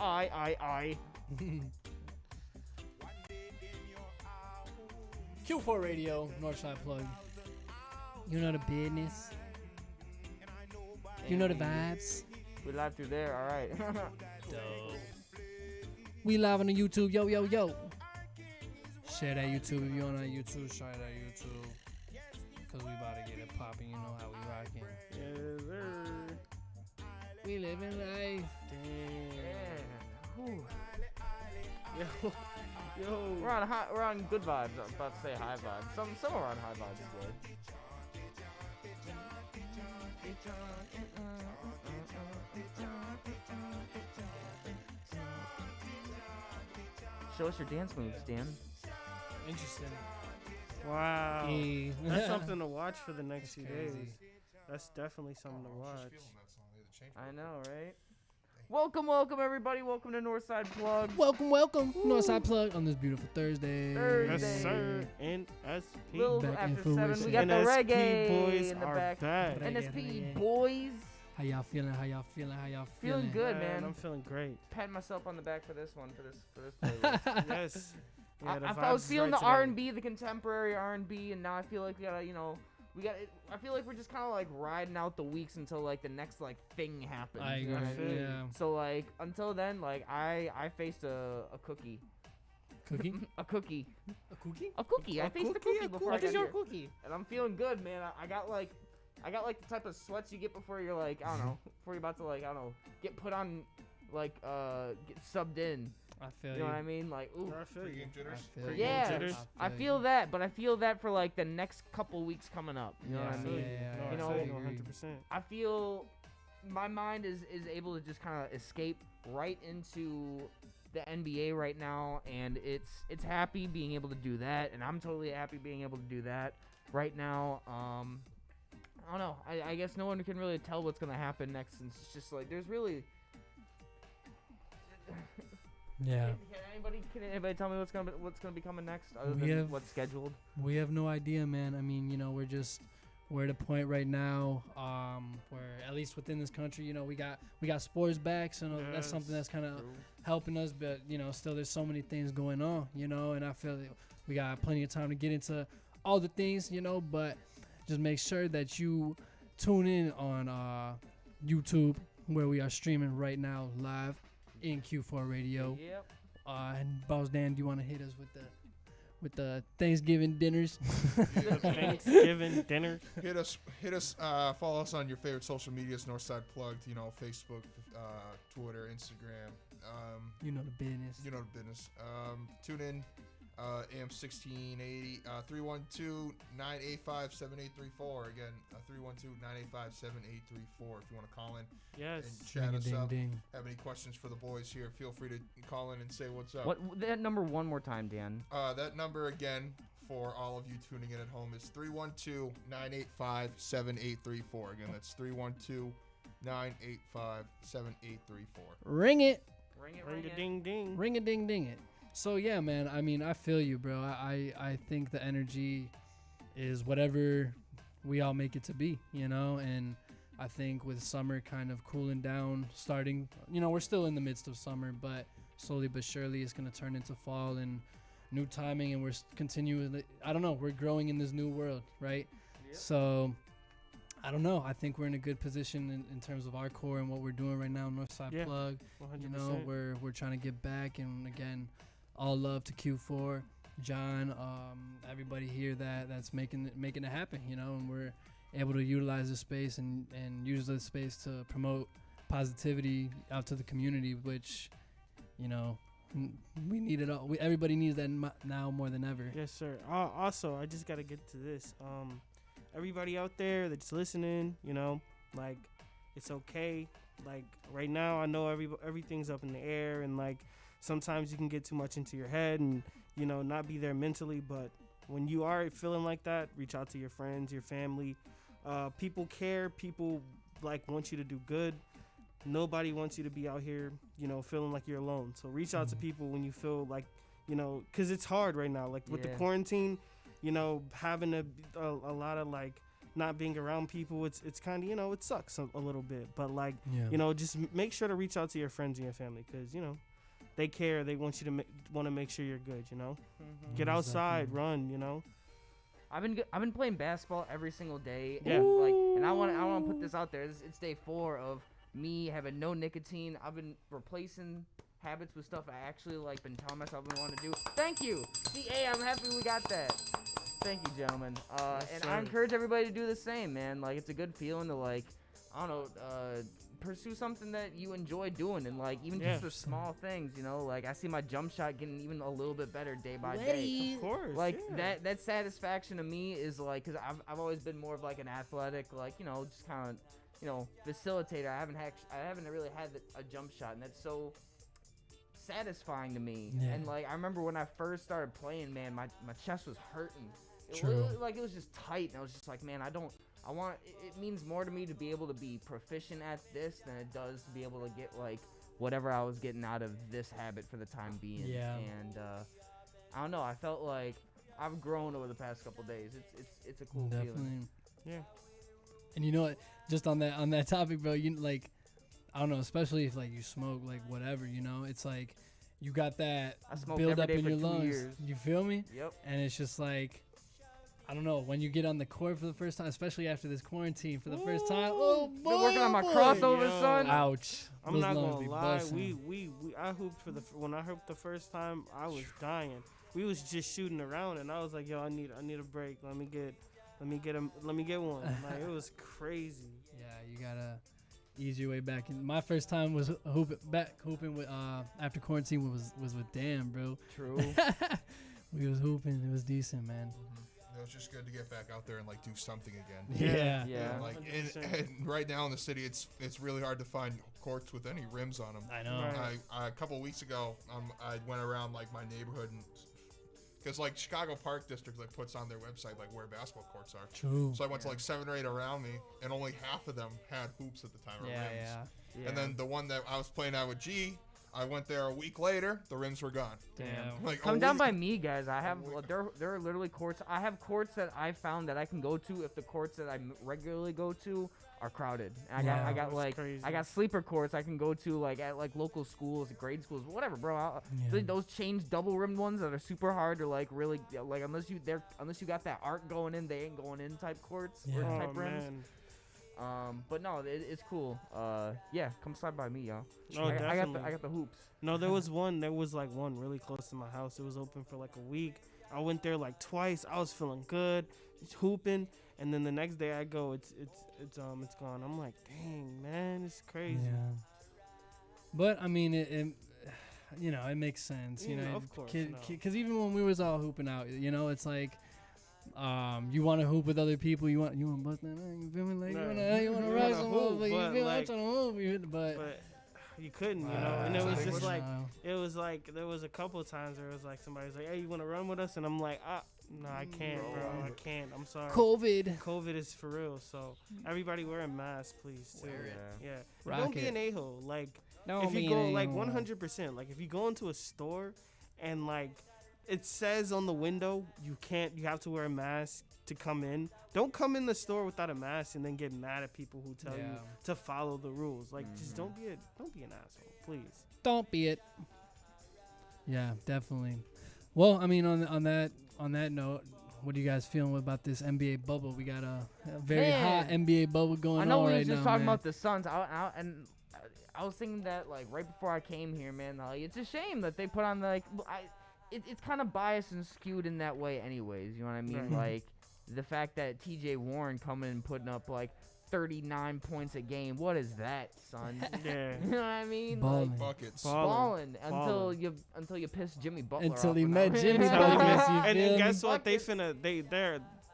I. Q4 Radio, Northside Plug. You know the business. You know the vibes. We live through there, alright. Dope. We live on the YouTube. Yo, yo, yo. Share that YouTube if you on our YouTube. Share that YouTube. Because we about to get it popping. You know how we rocking. Yes, sir. We living life. Damn. Yo. We're on good vibes. I was about to say high vibes. Some are on high vibes is good. Show us your dance moves, Dan. Interesting. Wow. Hey. That's something to watch for the next few crazy. days. That's definitely something to watch. I know, right? Welcome, everybody. Welcome to Northside Plug. Welcome. Northside Plug on this beautiful Thursday. Yes, sir. NSP. Little Back in after full 7, with we you. got the NSP reggae boys in the are back. back. NSP boys. How y'all feeling? Feeling good, man. I'm feeling great. Patting myself on the back for this one, for this playlist. Yes. Yeah, the I was vibes feeling right the today. R&B, the contemporary R&B, and now I feel like we gotta, I feel like we're just kind of like riding out the weeks until like the next like thing happens. I you know agree. what I mean? Yeah. So like until then, like I faced a cookie. Cookie? A cookie. A cookie? A cookie. I faced a cookie? cookie A before What I got is your here. cookie? And I'm feeling good, man. I got like the type of sweats you get before you're like, I don't know, before you're about to like, I don't know, get put on, like, get subbed in. I feel You you. know what I mean? Like, ooh. I feel you. I feel Yeah, jitters. I feel that, but I feel that for like the next couple weeks coming up. You know Yeah, what I I mean? feel you. No, You I know, feel you I agree. 100%. I feel my mind is able to just kind of escape right into the NBA right now, and it's happy being able to do that, and I'm totally happy being able to do that right now. I don't know. I guess no one can really tell what's gonna happen next, and it's just like there's really. Yeah. Can anybody tell me what's gonna be coming next other We than have- what's scheduled? We have no idea, man. I mean, we're at a point right now where at least within this country, we got sports back, so that's something that's kind of helping us, but still there's so many things going on, and I feel that we got plenty of time to get into all the things, but just make sure that you tune in on YouTube where we are streaming right now live in Q4 Radio. Yep. And Boss Dan, do you want to hit us with the Thanksgiving dinners? Thanksgiving dinner. Hit us. Follow us on your favorite social medias. Northside Plugged. Facebook, Twitter, Instagram. You know the business. You know the business. Tune in. AM 1680 312-985-7834. Again, 312-985-7834. If you want to call in Yes. and chat us up. Ding. Have any questions for the boys here? Feel free to call in and say what's up. What that number one more time, Dan? That number again for all of you tuning in at home is 312-985-7834. Again, that's 312-985-7834. Ring it. Ring it, Ring a ding ding. Ring a ding ding it. So yeah, man, I mean, I feel you, bro. I think the energy is whatever we all make it to be, and I think with summer kind of cooling down, starting, we're still in the midst of summer, but slowly but surely it's going to turn into fall and new timing, and we're continually, I don't know, we're growing in this new world, right? Yep. So I don't know. I think we're in a good position in terms of our core and what we're doing right now, Northside Yeah. Plug. 100%. We're trying to get back, and again, all love to Q4, John, everybody here that's making it happen, and we're able to utilize the space and use the space to promote positivity out to the community, which, we need it all. Everybody needs that now more than ever. Yes, sir. Also, I just got to get to this. Everybody out there that's listening, like, it's okay. Like, right now, I know everything's up in the air, and, like, sometimes you can get too much into your head and, not be there mentally. But when you are feeling like that, reach out to your friends, your family. People care. People, want you to do good. Nobody wants you to be out here, feeling like you're alone. So reach out to people when you feel like, because it's hard right now. Like, with the quarantine, having a lot of, not being around people, it's kind of, it sucks a little bit. But like, Yeah. just make sure to reach out to your friends and your family, because they care. They want you to want to make sure you're good. Get Most outside, definitely. run. I've been playing basketball every single day. Yeah. And like, and I want to put this out there. It's day 4 of me having no nicotine. I've been replacing habits with stuff I actually like been telling myself I want to do. Thank you. See, hey, I'm happy we got that. Thank you, gentlemen. And sir. I encourage everybody to do the same, man. Like, it's a good feeling to, like, I don't know, pursue something that you enjoy doing, and like even just the small things, like I see my jump shot getting even a little bit better day by day. Of course. Like that satisfaction to me is like, because I've always been more of like an athletic, like, just kind of facilitator. I haven't really had a jump shot, and that's so satisfying to me. Yeah. And like I remember when I first started playing, man, my chest was hurting. True. It was just tight, and I was just like, man, it means more to me to be able to be proficient at this than it does to be able to get like whatever I was getting out of this habit for the time being. Yeah. And I don't know, I felt like I've grown over the past couple days. It's a cool Definitely. feeling. Yeah. And you know what? Just on that topic, bro. Like, I don't know, especially if like you smoke, like whatever, it's like you got that I smoked build every up day in for your 2 lungs. years. You feel me? Yep. And it's just like, I don't know, when you get on the court for the first time, especially after this quarantine for the first time. Oh boy, Been working on my boy. crossover, Yo. son. Ouch. I'm Those not lungs gonna be lie. busting. I hooped when I hooped the first time, I was dying. We was just shooting around, and I was like, yo, I need a break. Let me get one. Like, it was crazy. Yeah, you gotta ease your way back. And my first time was hooping with after quarantine was with Dan, bro. True. We was hooping. It was decent, man. It was just good to get back out there and like do something again. Yeah. Yeah. And, like 100%. and right now in the city, it's really hard to find courts with any rims on them. I know. Right. A couple weeks ago, I went around like my neighborhood, and because like Chicago Park District like puts on their website like where basketball courts are. True. So I went to like 7 or 8 around me, and only half of them had hoops at the time or rims. Yeah. And then the one that I was playing at with G, I went there a week later, the rims were gone. Damn. Like Come a down week- by me, guys. I have week. there are literally courts. I have courts that I found that I can go to if the courts that I regularly go to are crowded. And I got That's like crazy. I got sleeper courts I can go to like at like local schools, grade schools, whatever, bro. Yeah. Those change double rimmed ones that are super hard to like really like unless you got that arc going in, they ain't going in type courts or Yeah. type Oh rims. man. But no, it's cool. Yeah, come slide by me, y'all. No, I definitely. got the hoops. No, there was one really close to my house. It was open for like a week. I went there like twice. I was feeling good, just hooping, and then the next day I go, it's gone. I'm like, dang, man, it's crazy. Yeah. But I mean, it makes sense. Of course, Because even when we was all hooping out, it's like, you want to hoop with other people. You want bust that. You feel me? Like Right. you want to You rock wanna some hoop, more. You but, feel I'm like- trying to hoop, but But you couldn't, and it was English? just like, there was a couple of times where it was like somebody's like, hey, you want to run with us? And I'm like, no, I can't, bro. I can't. I'm sorry. COVID. Is for real. So everybody wear a mask, please. Too. Wear it. Yeah. Rock Don't be it. an a-hole. Like, Don't if be you an go like a-hole. 100%, like if you go into a store and like it says on the window you have to wear a mask to come in. Don't come in the store without a mask and then get mad at people who tell you Yeah. to follow the rules. Like, just don't be an asshole, please. Don't be it. Yeah, definitely. Well, I mean, on that note, what are you guys feeling about this NBA bubble? We got a very hot Man. NBA bubble going I know on we right was just now, talking man. about the Suns, and I was thinking that like right before I came here, man. Like, it's a shame that they put on like it's kind of biased and skewed in that way, anyways. You know what I mean? Right. Like the fact that T.J. Warren coming and putting up like 39 points a game. What is that, son? Yeah. You know what I mean? Balling. Like Buckets. balling Balling. until you piss Jimmy Butler Until off he for met no Jimmy reason. Butler. and, you and feel me? guess what?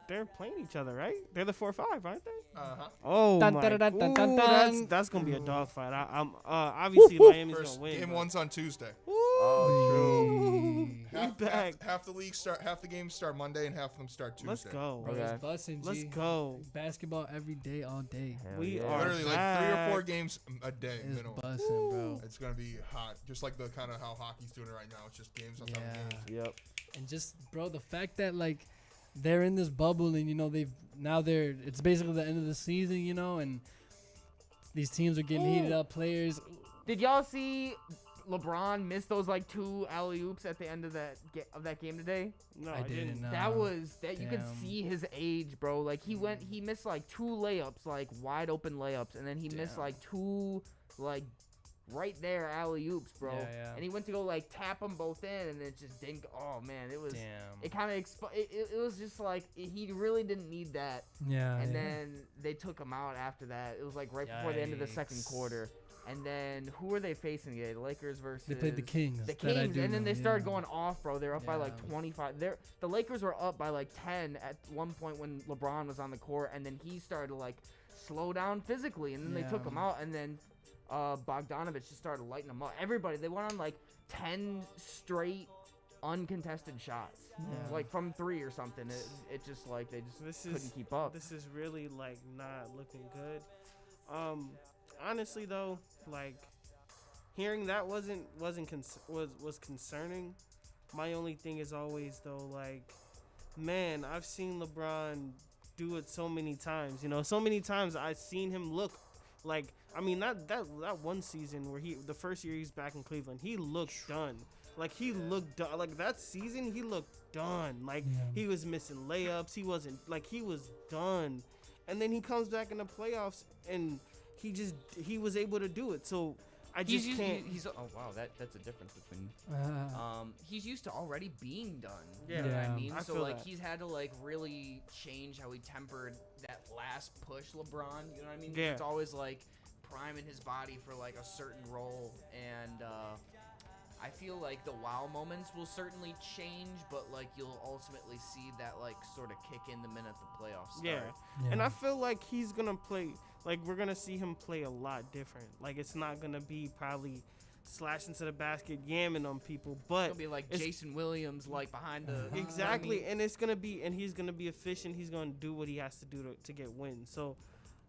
They're playing each other, right? They're the 4-5, aren't they? Uh-huh. Oh Dun, my! dun, dun, dun, dun, Ooh, dun. that's gonna be a dogfight. I'm obviously Miami's First gonna win. game but- one's on Tuesday. Oh, We back. Half the games start Monday and half of them start Tuesday. Let's go. Bro, Okay. it's bussin', Let's G. go. Basketball every day, all day. Hell We yeah. are Literally like 3 or 4 back. games a day It's minimum. bussin', bro. It's gonna be hot, just like the kind of how hockey's doing it right now. It's just games on top of Yeah. games. Yep. And just, bro, the fact that, like, they're in this bubble, and it's basically the end of the season, and these teams are getting heated up. Players. Did y'all see LeBron miss those like 2 alley-oops at the end of that game today? No, I didn't. That was that you could Damn. see his age, bro. Like he missed like 2 layups, like wide open layups, and then he missed like 2 like right there alley-oops, bro. Yeah. And he went to go like tap them both in, and it just didn't. Oh man, it was. Damn. It kind of it was just like he really didn't need that. Yeah. And then they took him out after that. It was like right before the end of the second Yikes. quarter. And then who were they facing today? The Lakers versus They played the Kings. The that I Kings, do and then know, they started yeah. going off, bro. They're up by like Yeah. 25. The Lakers were up by like 10 at one point when LeBron was on the court, and then he started to like slow down physically, and then they took Yeah. him out, and then Bogdanovich just started lighting them up. Everybody, they went on like 10 straight uncontested shots, Yeah. like from 3 or something. It just like they just couldn't keep up. This is really like not looking good. Honestly though, like hearing that was concerning. My only thing is always though, like, man, I've seen LeBron do it so many times. So many times I've seen him look like. I mean, that one season where the first year he's back in Cleveland, he looked done. Like he looked done. Like that season, he looked done. Like he was missing layups. He wasn't like he was done. And then he comes back in the playoffs and he was able to do it. So I just can't. Oh wow, that's a difference between. He's used to already being done. Yeah. You know what I Yeah. mean? I So feel like that. he's had to like really change how he tempered that last push, LeBron. You know what I mean? Yeah. It's always like priming his body for like a certain role, and I feel like the wow moments will certainly change, but like you'll ultimately see that like sort of kick in the minute the playoffs start. Yeah. And I feel like he's gonna play. Like we're gonna see him play a lot different. Like it's not gonna be probably slashing to the basket, yamming on people, It's but gonna be like it's- Jason Williams, like behind the exactly. I mean, And it's gonna be, and he's gonna be efficient. He's gonna do what he has to do to get wins. So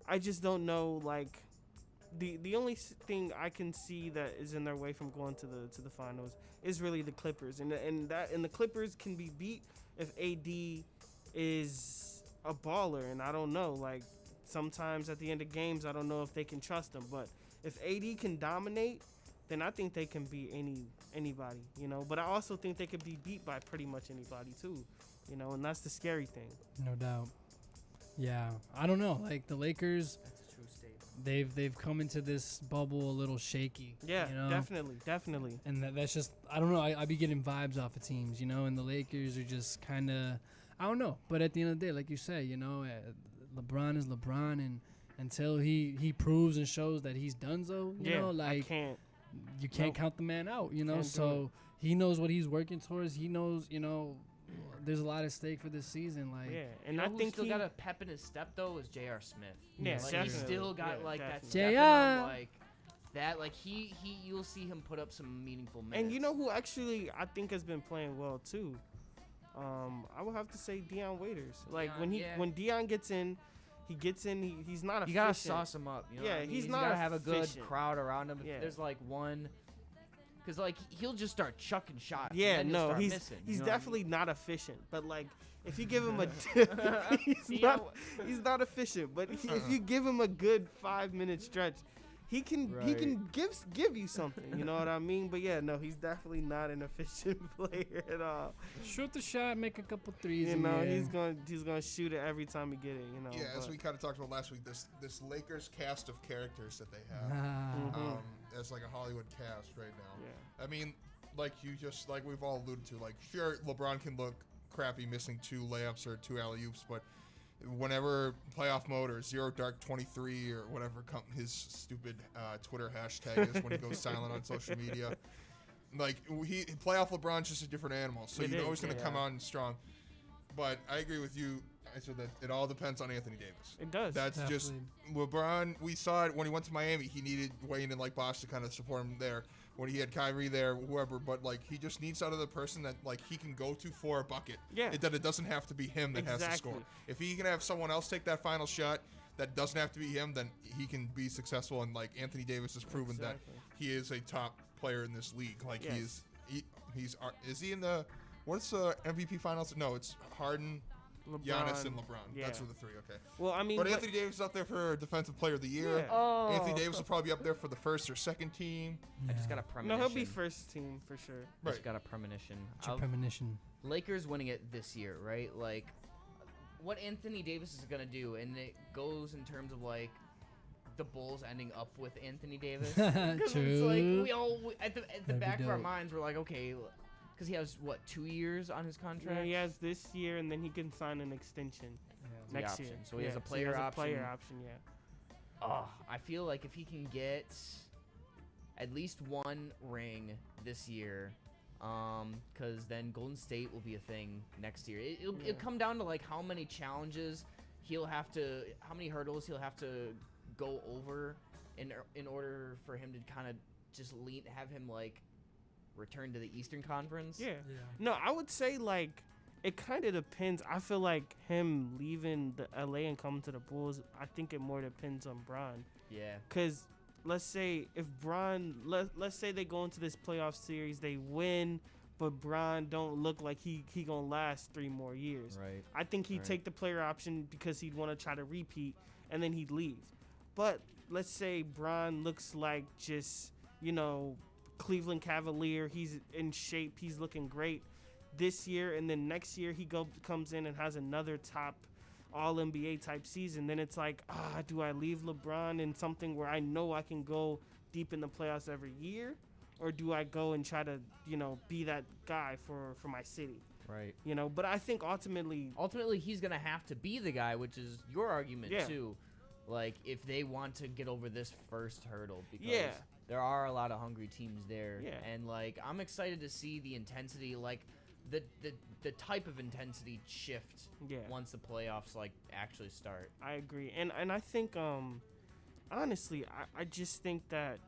I just don't know. Like the only thing I can see that is in their way from going to the finals is really the Clippers, and the Clippers can be beat if AD is a baller. And I don't know, like. Sometimes at the end of games, I don't know if they can trust him. But if AD can dominate, then I think they can beat anybody, But I also think they could be beat by pretty much anybody too, And that's the scary thing. No doubt. Yeah, I don't know. Like the Lakers, that's a true statement. they've come into this bubble a little shaky. Yeah, you know? definitely. And that's just, I don't know. I be getting vibes off of teams, And the Lakers are just kind of, I don't know. But at the end of the day, like you say, LeBron is LeBron, and until he proves and shows that he's donezo, I can't. You can't count the man out, Can't do So he knows what he's working towards. He knows, there's a lot at stake for this season. Like, Yeah, and You know I who think still he got a pep in his step though is J.R. Smith. Yeah, like definitely. he's still got Yeah, like that definitely. step in J.R. him, like that. Like you'll see him put up some meaningful minutes. And you know who actually I think has been playing well too. I would have to say Deion Waiters. Like when Deion gets in. He gets in. He's not efficient. You gotta sauce him up. You know Yeah, what I mean? he's You not gotta have a good efficient. crowd around him. If Yeah. there's like one, because like he'll just start chucking shots. Yeah, and then he'll no, start he's missing, you he's know what I mean? definitely not efficient. But like, if you give him a, Yeah. he's not efficient. But if you give him a good 5-minute stretch, he can give you something. You know what I mean? But yeah, no, he's definitely not an efficient player at all. shoot the shot, make a couple threes. You and know, yeah. he's gonna shoot it every time he get it. You know. Yeah, as but- we kind of talked about last week, this Lakers cast of characters that they have, Ah. as like a Hollywood cast right now. Yeah. I mean, like we've all alluded to, like sure LeBron can look crappy missing 2 layups or 2 alley-oops, but whenever playoff mode or Zero Dark 23 or whatever his stupid Twitter hashtag is when he goes silent on social media, like playoff LeBron's just a different animal, so It you know is, he's going to yeah. come on strong. But I agree with you. I said that it all depends on Anthony Davis. It does. That's just Definitely. LeBron. We saw it when he went to Miami. He needed Wayne and like Bosh to kind of support him there. When he had Kyrie there, whoever, but like he just needs another person that like he can go to for a bucket. Yeah. That it doesn't have to be him that has to Exactly. score. If he can have someone else take that final shot, that doesn't have to be him, then he can be successful. And like Anthony Davis has proven Exactly. that he is a top player in this league. Like Yes. is he in the what's the MVP finals? No, it's Harden. Giannis and LeBron. Yeah. That's who the three. Okay. Well, I mean, But Anthony Davis is up there for Defensive Player of the Year. Yeah. Oh, Anthony Davis will probably be up there for the first or second team. I just got a no, premonition. he'll be first team for sure. I just got a premonition. What's your premonition? Lakers winning it this year, right? Like, what Anthony Davis is gonna do, and it goes in terms of like the Bulls ending up with Anthony Davis. 'Cause True. it's like at the That'd back be of our dope. minds, we're like, okay, because he has what 2 years on his contract. Yeah, he has this year, and then he can sign an extension The next option. year. So he has a Yeah, player option. Player option, yeah. Oh, I feel like if he can get at least one ring this year, because then Golden State will be a thing next year. It'll come down to like how many challenges how many hurdles he'll have to go over in order for him to kind of just have him like return to the Eastern Conference. Yeah. No, I would say like it kind of depends. I feel like him leaving the LA and coming to the Bulls, I think it more depends on Bron. Yeah. Cause let's say if Bron, let's say they go into this playoff series, they win, but Bron don't look like he gonna last 3 more years. Right. I think he'd take the player option because he'd want to try to repeat, and then he'd leave. But let's say Bron looks like just, Cleveland Cavalier. He's in shape. He's looking great this year, and then next year he comes in and has another top All-NBA type season. Then it's like, do I leave LeBron in something where I know I can go deep in the playoffs every year, or do I go and try to, be that guy for my city? Right. But I think ultimately He's gonna have to be the guy, which is your argument too. Like if they want to get over this first hurdle, because there are a lot of hungry teams there, and like I'm excited to see the intensity, like the type of intensity shift once the playoffs like actually start. I agree, and I think honestly I just think that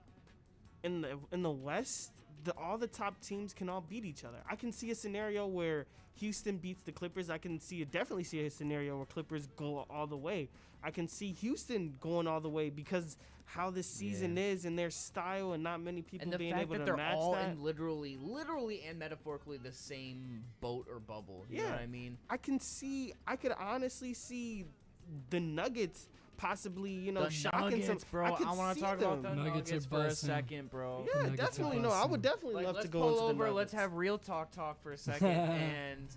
in the West, all the top teams can all beat each other. I can see a scenario where Houston beats the Clippers. I can definitely see a scenario where Clippers go all the way. I can see Houston going all the way because how this season is and their style, and not many people and being able to match that. And the fact that they're all in literally and metaphorically the same boat or bubble. You know what I mean? I could honestly see the Nuggets possibly, the shocking Nuggets, some. bro. I want to talk about the Nuggets Nuggets for a busting. second, bro. Yeah, Nuggets are definitely. No, I would definitely love let's to go pull into the over. Nuggets. Let's have real talk for a second and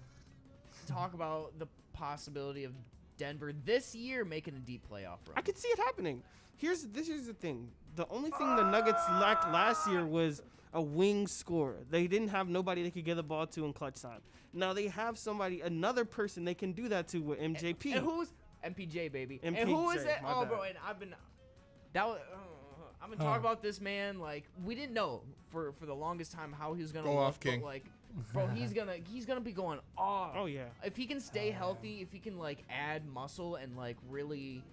talk about the possibility of Denver this year making a deep playoff run. I could see it happening. Here's the thing. The only thing the Nuggets lacked last year was a wing scorer. They didn't have nobody they could get the ball to in clutch time. Now they have another person they can do that to with MJP. And who's MPJ, baby? MPJ, and who is that? my Oh, bad. bro, and I've been talking about this man. Like we didn't know for the longest time how he was gonna Go look, off, King. But, like, bro, he's gonna be going off. Oh yeah. If he can stay healthy, if he can like add muscle and like really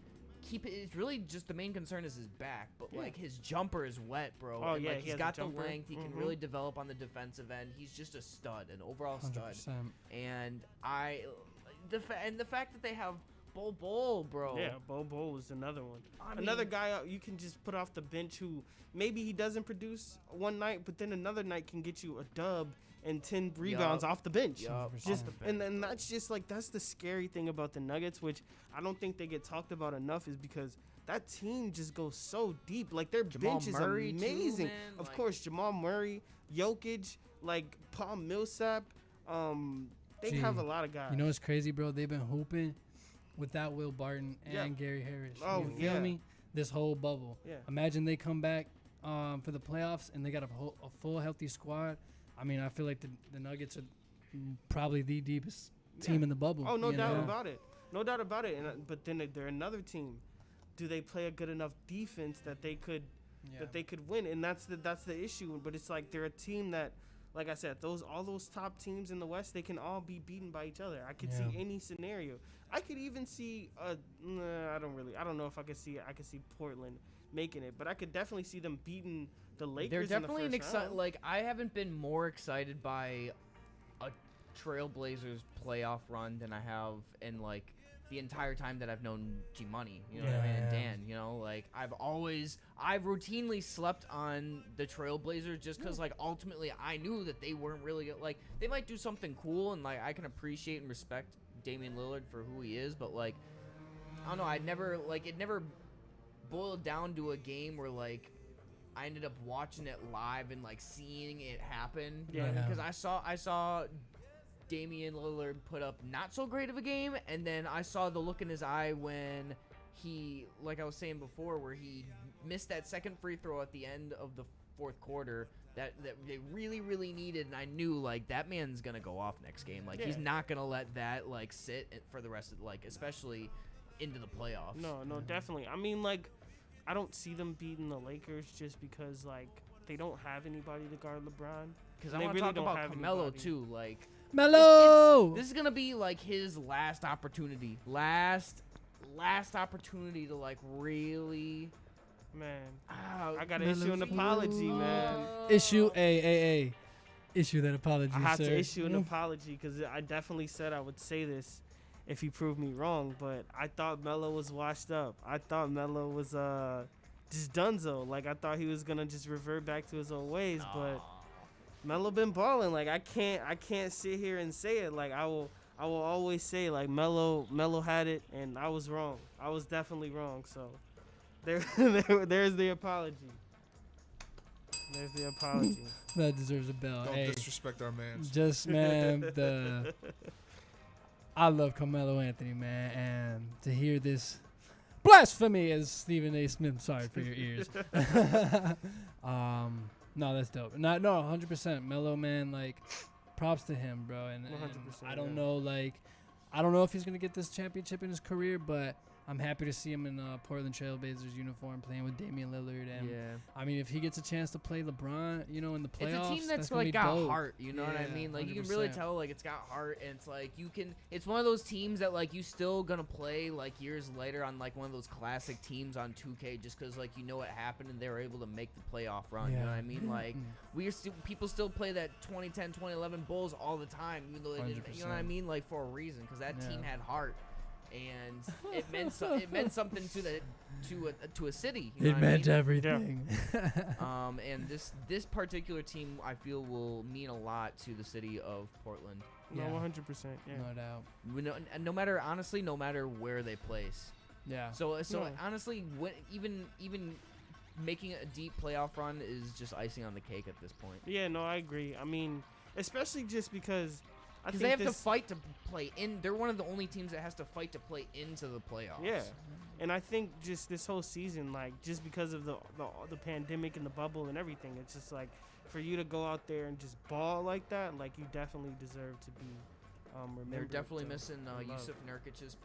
keep it, it's really just the main concern is his back. But like his jumper is wet, bro. Oh, and, yeah, like, he he's has got a the jumper. length. He can really develop on the defensive end. He's just a stud, an overall stud. 100%. And the fact that they have Bol, bro. Yeah, Bo is another one. I Another mean- guy you can just put off the bench who maybe he doesn't produce one night, but then another night can get you a dub and 10 rebounds off the bench. Yup, Just off the and then that's just like that's the scary thing about the Nuggets, which I don't think they get talked about enough, is because that team just goes so deep. Like their Jamal bench is Murray too, amazing. man, Of like- course, Jamal Murray, Jokic, like Paul Millsap. They Gee, have a lot of guys. You know what's crazy, bro? They've been hooping without Will Barton and Yeah. Gary Harris. Oh, you feel yeah. me? This whole bubble. Yeah. Imagine they come back for the playoffs and they got a full healthy squad. I mean, I feel like the Nuggets are probably the deepest team in the bubble. Oh, no you doubt know? about it. No doubt about it. But then they're another team. Do they play a good enough defense that they could win? And that's the issue. But it's like they're a team that, like I said, all those top teams in the West, they can all be beaten by each other. I could see any scenario. I could even see I don't know if I could see it. I could see Portland making it, but I could definitely see them beating the Lakers. They're definitely in the first round. like I haven't been more excited by a Trailblazers playoff run than I have in like the entire time that I've known G Money, you know what I mean, and Dan, you know, like I've routinely slept on the Trailblazers just because like ultimately I knew that they weren't really like they might do something cool and like I can appreciate and respect Damian Lillard for who he is, but like I don't know, it never boiled down to a game where like I ended up watching it live and like seeing it happen. Yeah. Because I saw Damian Lillard put up not so great of a game, and then I saw the look in his eye when he, like I was saying before, where he missed that second free throw at the end of the fourth quarter that they really, really needed, and I knew like that man's gonna go off next game. Like he's not gonna let that like sit for the rest of especially into the playoffs. No, definitely. I mean, like, I don't see them beating the Lakers just because like they don't have anybody to guard LeBron. Because I They want to really talk don't about have Carmelo anybody. too. Like Melo. this is gonna be like his last opportunity, last opportunity to like really. Man, I I gotta issue an apology, man. Issue issue that apology, I have sir. to issue an apology because I definitely said I would say this if he proved me wrong, but I thought Melo was washed up. I thought Melo was just donezo. Like I thought he was gonna just revert back to his old ways, but Melo been balling. Like I can't sit here and say it. Like I will always say like Melo had it and I was wrong. I was definitely wrong. So there's the apology. There's the apology. That deserves a bell. Don't Hey, disrespect our man. just man, I love Carmelo Anthony, man, and to hear this blasphemy, as Stephen A. Smith. Sorry for your ears. No, that's dope. No, 100%. Melo, man, like, props to him, bro. And 100%, I don't yeah. know, like, I don't know if he's gonna get this championship in his career, but I'm happy to see him in Portland Trailblazers uniform playing with Damian Lillard. And I mean, if he gets a chance to play LeBron, you know, in the playoffs, it's a team that's gonna like be got dope. heart, you know what I Yeah, mean? Like you can really 100%. tell like it's got heart, and it's like it's one of those teams that like you still gonna play like years later on like one of those classic teams on 2K just because like you know what happened and they were able to make the playoff run. You know what I mean? Like people still play that 2010, 2011 Bulls all the time, even though they didn't. You know what I 100%. mean? Like for a reason, because that team Yeah. had heart. And it meant something to a city. You know It what meant I mean? everything. And this particular team I feel will mean a lot to the city of Portland. No, Yeah. 100%. Yeah. No doubt. No matter where they place. Yeah. So No. honestly, even making a deep playoff run is just icing on the cake at this point. Yeah, no, I agree. I mean, especially just because I Because think they have to this, fight to play in. They're one of the only teams that has to fight to play into the playoffs. Yeah, and I think just this whole season, like just because of the pandemic and the bubble and everything, it's just like for you to go out there and just ball like that, like you definitely deserve to be remembered. They're definitely to- missing to love. Yusuf Nurkic's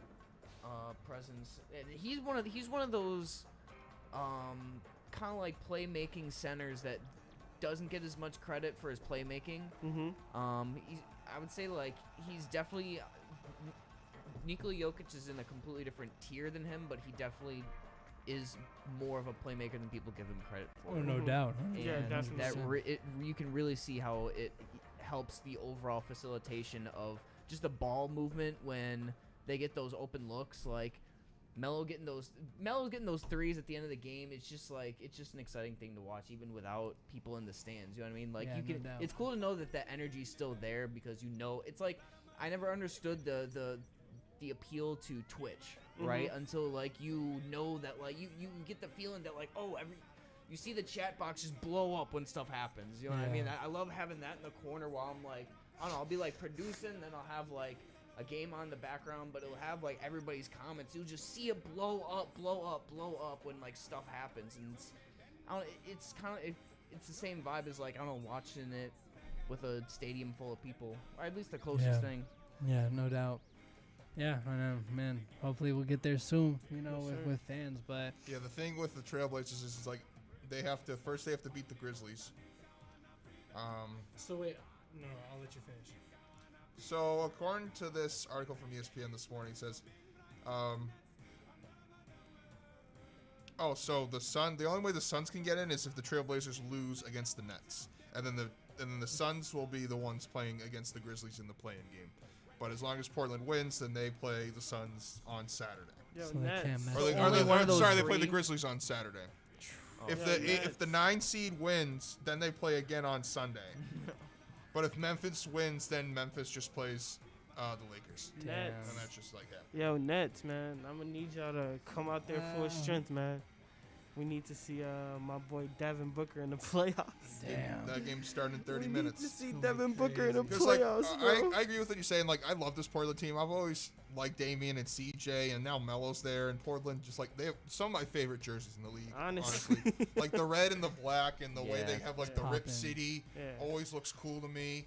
presence, and he's one of those kind of like playmaking centers that doesn't get as much credit for his playmaking. I would say like he's definitely Nikola Jokic is in a completely different tier than him, but he definitely is more of a playmaker than people give him credit for. Oh, no doubt. Yeah, And definitely. you can really see how it helps the overall facilitation of just the ball movement when they get those open looks. Like Melo's getting those threes at the end of the game. It's just an exciting thing to watch, even without people in the stands. You know what I mean? Like Yeah, you no can. doubt. It's cool to know that that energy's still there because you know it's like I never understood the appeal to Twitch, right? Until like you know that like you get the feeling that like you see the chat box just blow up when stuff happens. You know what I mean? Yeah. I love having that in the corner while I'm like I don't know. I'll be like producing, then I'll have like a game on the background, but it'll have like everybody's comments. You'll just see it blow up when like stuff happens, and it's kind of it's the same vibe as like I don't know watching it with a stadium full of people, or at least the closest thing. Yeah, no doubt. Yeah, I know, man. Hopefully we'll get there soon, you know, Yes, sir. with fans. But Yeah, the thing with the Trailblazers is like they have to beat the Grizzlies. so wait, no, I'll let you finish. So according to this article from ESPN this morning, it says, so the only way the Suns can get in is if the Trailblazers lose against the Nets, and then the Suns will be the ones playing against the Grizzlies in the play-in game. But as long as Portland wins, then they play the Suns on Saturday. Yo, So they Nets. can't mess Or with they, Only one of those they play the three? Grizzlies on Saturday. Oh. If the 9 seed wins, then they play again on Sunday. But if Memphis wins, then Memphis just plays the Lakers. Nets. And that's just like that. Yo, Nets, man. I'm gonna need y'all to come out there full strength, man. We need to see my boy Devin Booker in the playoffs. Damn. That game's starting in 30 We minutes. need to see It's gonna Devin be Booker in the Because like playoffs, bro. I agree with what you're saying. Like I love this Portland team. I've always liked Damian and CJ, and now Melo's there. And Portland, just like they have some of my favorite jerseys in the league. Honestly. Like the red and the black, and the way Yeah. they have like Yeah. the Rip Poppin'. City Yeah. always looks cool to me.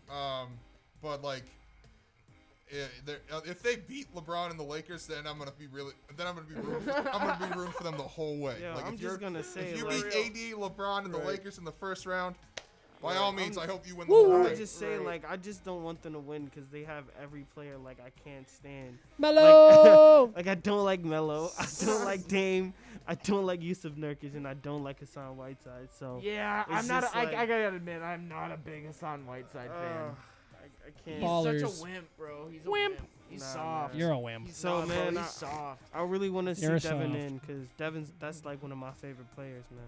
But like. If they beat LeBron and the Lakers, then I'm gonna be rooting for them the whole way. Yeah, like I'm if you're- just gonna say, if you like, beat AD, LeBron, and the Right. Lakers in the first round, by Right. all means, I'm- I hope you win the Woo! whole I thing. just say, Right. like, I just don't want them to win because they have every player like I can't stand. Melo. Like I don't like Melo, I don't like Dame, I don't like Yusuf Nurkic, and I don't like Hassan Whiteside. So Yeah, It's I'm not. just I like- gotta admit, I'm not a big Hassan Whiteside fan. I can't. He's Ballers. such a wimp, bro. He's a Wimp. wimp. He's Nah, soft. man. You're a wimp. He's So, not, bro. man, he's I- soft. I really want to see You're Devin soft. in because that's like one of my favorite players, man.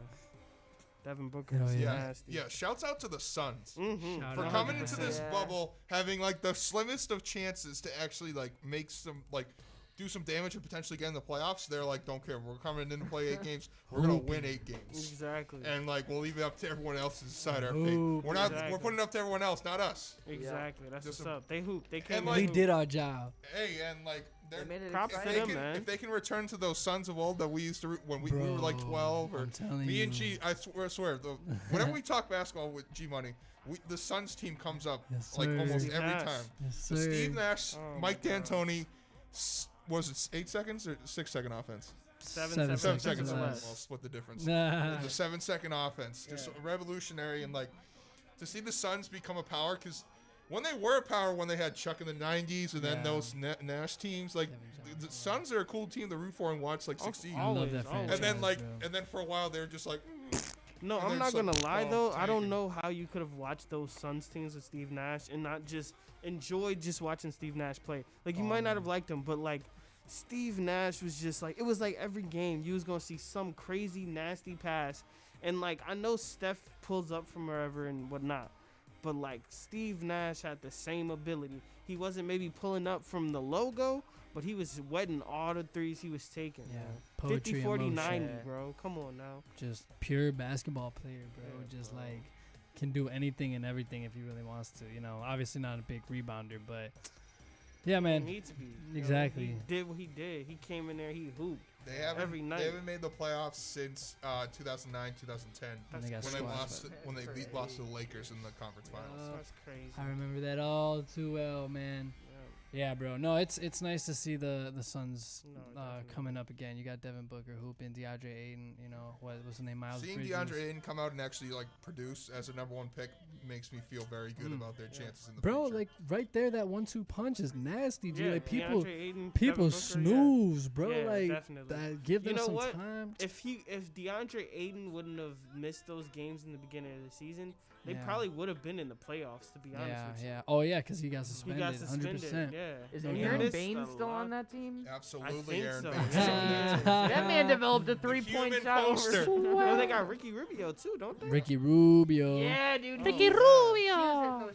Devin Booker Hell is yeah. nasty. Yeah, shouts out to the Suns Mm-hmm. Shout for out. coming into this 100%. bubble having like the slimmest of chances to actually like make some like do some damage and potentially get in the playoffs. They're like, don't care, we're coming in to play 8 games. We're gonna win 8 games, Exactly. and like we'll leave it up to everyone else to decide our fate. Hoop. We're not. Exactly. We're putting it up to everyone else, not us. Exactly. That's Just what's a- up. They hoop. They came. And, in like- We hoop. did our job. Hey, and like they're. They made it Props If to they, exciting. them, can, man. if they can return to those Suns of old that we used to when we were like Bro, 12 or I'm telling me you. and G, I swear whenever we talk basketball with G Money, the Suns team comes up Yes, like sir. almost Steve every Nash. time. Yes, So sir. Steve Nash, Oh Mike my God. D'Antoni, was it 8 seconds or 6 second offense? 7 7 7 seconds seconds. or less. less. I'll split the difference. Nah. The 7-second offense, just Yeah. revolutionary, and like to see the Suns become a power because. When they were a power, when they had Chuck in the '90s, and then Yeah. those Nash teams, like Kevin the Johnson. Suns are a cool team to root for and watch, like succeed. I love Always, that always. franchise. And then like, bro. and then for a while they're just like, No, And I'm then not some- gonna lie oh, though. I don't tanking. know how you could have watched those Suns teams with Steve Nash and not just enjoyed just watching Steve Nash play. Like you Oh, might not have man. liked him, but like Steve Nash was just like it was like every game you was gonna see some crazy nasty pass, and like I know Steph pulls up from wherever and whatnot, but like Steve Nash had the same ability. He wasn't maybe pulling up from the logo, but he was wetting all the threes he was taking. Yeah, man. poetry 50, in 40, motion. 90, Yeah. bro. Come on now. Just pure basketball player, bro. Yeah, Just bro. like can do anything and everything if he really wants to. You know, obviously not a big rebounder, but yeah, man. He needs to be. You know, Exactly. he did what he did. He came in there. He hooped. they haven't Every night. they haven't made the playoffs since 2009, 2010 And they got when they squashed. lost when they lost to the Lakers in the conference finals. That's crazy. I remember that all too well, man. Yeah, bro. No, it's nice to see the Suns No, definitely. coming up again. You got Devin Booker hooping, DeAndre Ayton. You know what's his name? Miles Seeing Bridges. DeAndre Ayton come out and actually like produce as a number 1 pick makes me feel very good about their Yeah. chances in the Bro, future. like right there, that 1-2 punch is nasty, dude. Yeah, Like people DeAndre Ayton, people Devin Booker, snooze, bro. Yeah, like definitely. that, give You them know some what? time. If DeAndre Ayton wouldn't have missed those games in the beginning of the season, they Yeah. probably would have been in the playoffs. To be honest Yeah, with you. yeah. Oh yeah, because he got He suspended. got suspended. 100%. Yeah. Is No Aaron doubt. Baines still on that team? Absolutely, think Aaron so. Baines. Yeah. That man developed a 3-point human shot poster. over. No, they got Ricky Rubio too, don't they? Ricky Rubio. Yeah, dude. Oh, Ricky yeah. Rubio.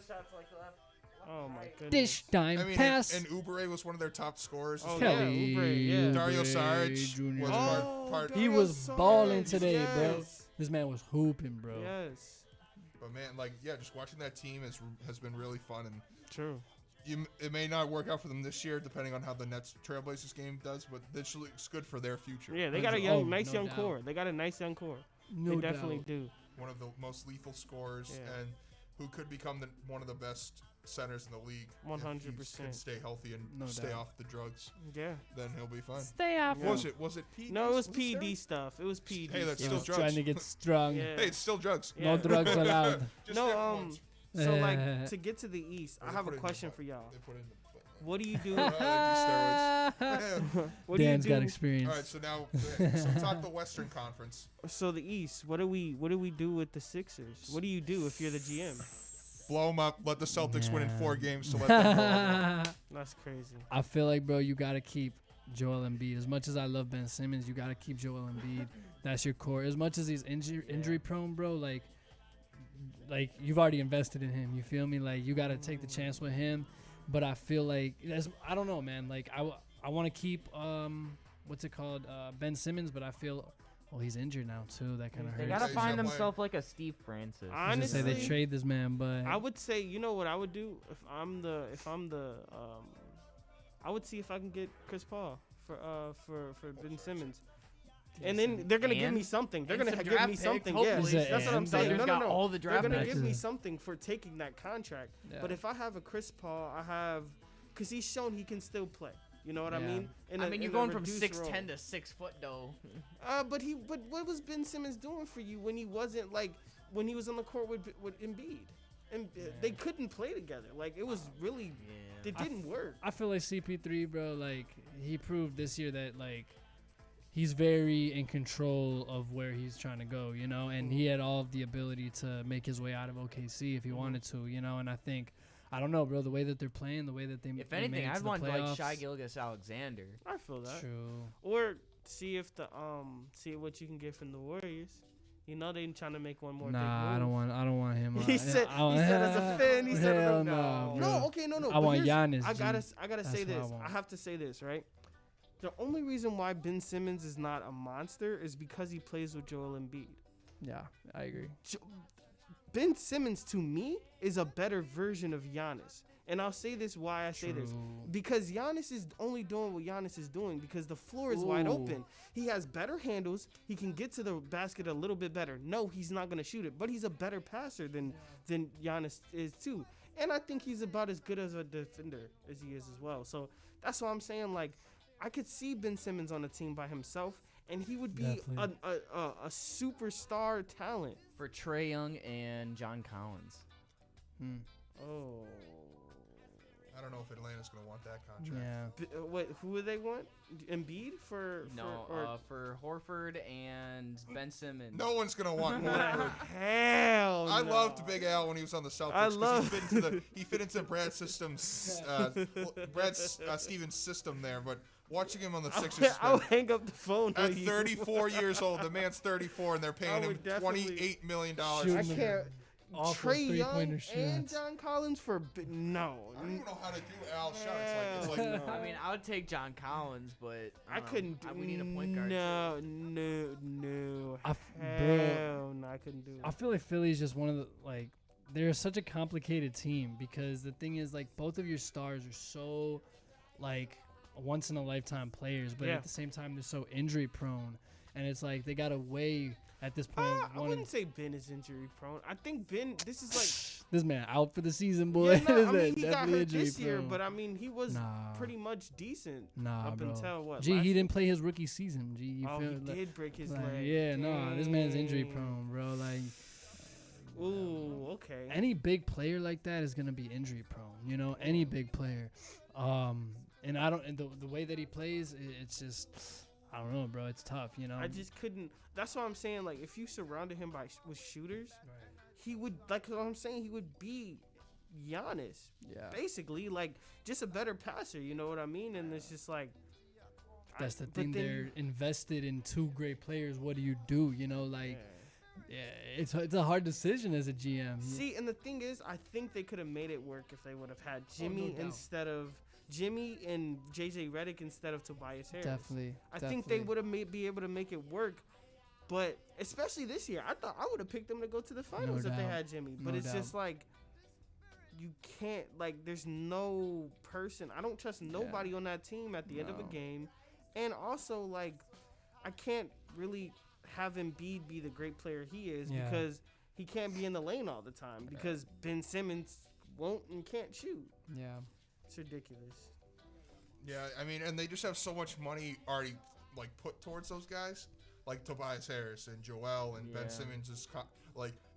Oh my goodness. Dish time I mean, pass. and Oubre was one of their top scorers. Oh, as yeah, well. Kelly Oubre, yeah. Dario Oubre Saric Jr. was part. He Dario was balling Saric, today, bro. yes. This man was hooping, bro. Yes. But man, like yeah, just watching that team has been really fun, and True. it may not work out for them this year, depending on how the Nets Trailblazers game does. But this looks good for their future. Yeah, they got a Oh, nice no young doubt. core. They got a nice young core. No they definitely doubt. do. One of the most lethal scorers, Yeah. and who could become one of the best centers in the league. If he 100%. can stay healthy and No stay doubt. off the drugs, Yeah. then he'll be fine. Stay off. Yeah. Was it PEDs? No, it was it PED steroids? stuff. It was PED. Hey, that's He still was drugs. trying to get strong. Yeah. Hey, it's still drugs. Yeah. No drugs allowed. Just No, different ones. So like to get to the East, Or I they have put a it in question the- for y'all. They put it in the. What do you do? steroids. What do Dan's you got do? experience. All right, so now so talk the Western Conference. So the East, what do we do with the Sixers? What do you do if you're the GM? Blow them up. Let the Celtics win in Yeah. 4 games to let them blow 'em up. That's crazy. I feel like, bro, you gotta keep Joel Embiid. As much as I love Ben Simmons, you gotta keep Joel Embiid. That's your core. As much as he's injury prone, bro, like you've already invested in him. You feel me? Like you gotta take the chance with him. but I feel like I don't know, man. Like I want to keep what's it called, Ben Simmons, but I feel he's injured now too. That kind of They hurts. gotta Yeah, find he's not themselves like a Steve Francis. I was gonna say they Honestly, trade this man, but I would say, you know what I would do if I'm the I would see if I can get Chris Paul for Ben Simmons. And then they're gonna give me something. They're And gonna some give draft me picks, something. hopefully. Yeah, that's what I'm And saying. Thunder's No, got no, no. all the They're draft gonna picks. give me Picks. something for taking that contract. Yeah. But if I have a Chris Paul, I have, because he's shown he can still play. You know what I Yeah. mean? I mean, you're going from 6'10" to 6 foot though. But what was Ben Simmons doing for you when he wasn't like when he was on the court with Embiid? And they couldn't play together. Like it was really, it didn't work. I feel like CP3, bro, like he proved this year that like he's very in control of where he's trying to go, you know, and he had all of the ability to make his way out of OKC if he wanted to, you know, and I think, I don't know, bro, the way that they're playing, the way that they If they anything, made it I'd to the want like playoffs. Shai Gilgeous-Alexander. I feel that. True. Or see if see what you can get from the Warriors. You know they trying to make one more. Nah, big I move. don't want him. He said as a fan, he said Hell no. no, bro. No, okay, no. I but want here's- Giannis, I gotta G. say That's what I this. want. I have to say this, right? The only reason why Ben Simmons is not a monster is because he plays with Joel Embiid. Yeah, I agree. Ben Simmons to me is a better version of Giannis. And I'll say this why I say this. True. Because Giannis is only doing what Giannis is doing because the floor is wide Ooh. open. He has better handles. He can get to the basket a little bit better. No, he's not going to shoot it, but he's a better passer than Giannis is too. And I think he's about as good as a defender as he is as well. So that's why I'm saying, like, I could see Ben Simmons on a team by himself, and he would be Definitely. a superstar talent. For Trae Young and John Collins. Oh. I don't know if Atlanta's going to want that contract. Yeah. What? Who would they want? Embiid for? No, or for Horford and Ben Simmons. No one's going to want Horford. hell. I no. loved Big Al when he was on the Celtics. I 'cause love- he fit into Brad's system's Stevens' system there, but watching him on the Sixers, I would hang up the phone. at on you. 34 years old, the man's 34, and they're I paying him would definitely- $28 million. Shoot I him. can't. Awful Trey Young three-pointer and shots. John Collins for no. I don't even know how to do Al shots. It's like Hell no. I mean, I would take John Collins, but I couldn't. We need a point guard. No, too. no. Bro, Hell no, I couldn't do it. I feel like Philly's just one of the, like, they're such a complicated team because the thing is, like, both of your stars are so, like, once in a lifetime players, but Yeah. at the same time, they're so injury prone. And it's like they got to weigh at this point. I wouldn't say Ben is injury prone. I think Ben. This is like. This man out for the season, boy. Yeah, no, This I man mean, he got definitely hurt this injury year, prone. but I mean, he was Nah. pretty much decent Nah, up bro. until what? G, last he didn't play his rookie season. G, you Oh, feel he like, did break his like, leg. yeah, no, this man's injury Dang. prone, bro. Like, Ooh, okay. any big player like that is gonna be injury prone. You know, any big player. And I don't. And the way that he plays, it's just, I don't know, bro. It's tough. You know. I just couldn't. That's what I'm saying. Like, if you surrounded him with shooters, he would. Like what I'm saying, he would be Giannis. Yeah. Basically, like just a better passer. You know what I mean? And it's just like. That's the but thing. then They're invested in two great players. What do you do? You know, like, yeah. it's a hard decision as a GM. See, and the thing is, I think they could have made it work if they would have had Oh, no Jimmy doubt. instead of Jimmy and JJ Redick instead of Tobias Harris. Definitely. I think they would have be able to make it work, but especially this year, I thought I would have picked them to go to the finals if they doubt. had Jimmy. But No it's doubt. just like you can't. Like, there's no person. I don't trust nobody on that team at the end of a No. game, and also like I can't really have Embiid be the great player he is Yeah. because he can't be in the lane all the time because Ben Simmons won't and can't shoot. Yeah. It's ridiculous. Yeah, I mean, and they just have so much money already like put towards those guys, like Tobias Harris and Joel and Yeah. Ben Simmons is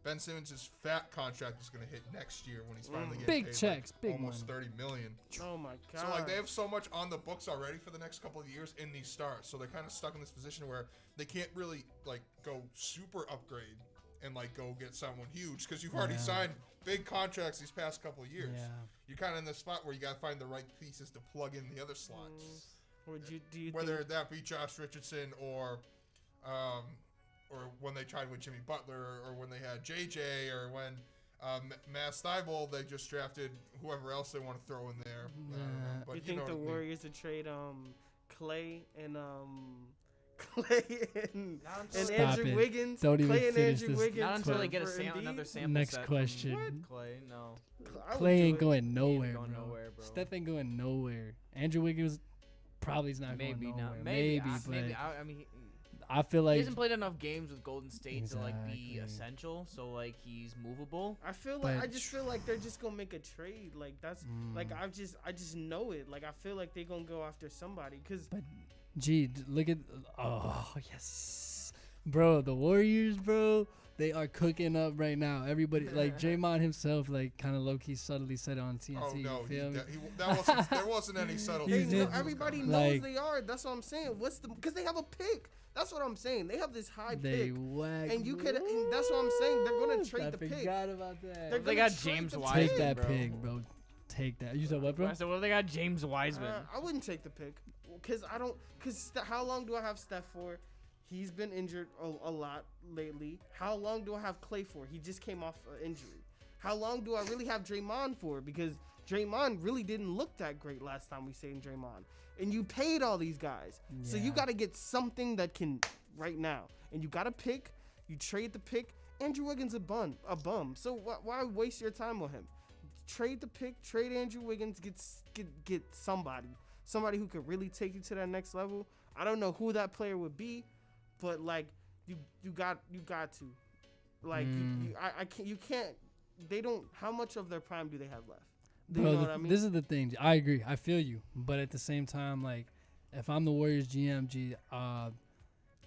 Ben Simmons' fat contract is going to hit next year when he's finally getting Big paid, checks, big almost money. $30 million. Oh my god. So like they have so much on the books already for the next couple of years in these stars. So they're kind of stuck in this position where they can't really like go super upgrade and like go get someone huge because you've already Yeah. signed big contracts these past couple of years. Yeah. You're kind of in the spot where you got to find the right pieces to plug in the other slots. Do you Whether think, that be Josh Richardson or when they tried with Jimmy Butler or when they had JJ or when Mass Thibault, they just drafted whoever else they want to throw in there. But You know think the what I mean. Warriors would trade Clay and Clay and Stop Andrew it. Wiggins? Don't even Clay and finish Andrew this. Wiggins. Not until they for- get for Embiid? another sample Next set question. from Clay. No. I would Clay do ain't it. going nowhere, going bro. nowhere, bro. Steph ain't going nowhere. Andrew Wiggins probably is not Maybe going not. nowhere. Maybe. But Maybe. I mean, I feel he like hasn't played enough games with Golden State to like be Exactly. essential. So like he's movable. I feel like But I just feel like they're just gonna make a trade. Like that's like I just know it. Like I feel like they're gonna go after somebody because Look at yes, bro. The Warriors, bro. They are cooking up right now. Everybody, like Draymond himself, like kind of low key subtly said it on TNT. Oh no, you feel me? there wasn't any subtlety. He's in- everybody knows like- they are. That's what I'm saying. Because they have a pick. That's what I'm saying. They have this high They pick. whack. And you could. And that's what I'm saying. They're gonna trade I the pick. forgot about that. They're They gonna got trade James the Wiseman, Take that bro. pick, bro. Take that. You said what, bro? I said, well, they got James Wiseman. I wouldn't take the pick because I don't. Because how long do I have Steph for? He's been injured a lot lately. How long do I have Clay for? He just came off an injury. How long do I really have Draymond for? Because Draymond really didn't look that great last time we seen Draymond. And you paid all these guys. So you Yeah. got to get something that can right now. And you got to pick. You trade the pick. Andrew Wiggins a bum. So why waste your time on him? Trade the pick. Trade Andrew Wiggins. Get somebody who could really take you to that next level. I don't know who that player would be, but like you got to, like you can't. They don't. How much of their prime do they have left? Do you Bro, know what I mean? this is the thing. I agree. I feel you, but at the same time, like if I'm the Warriors GM,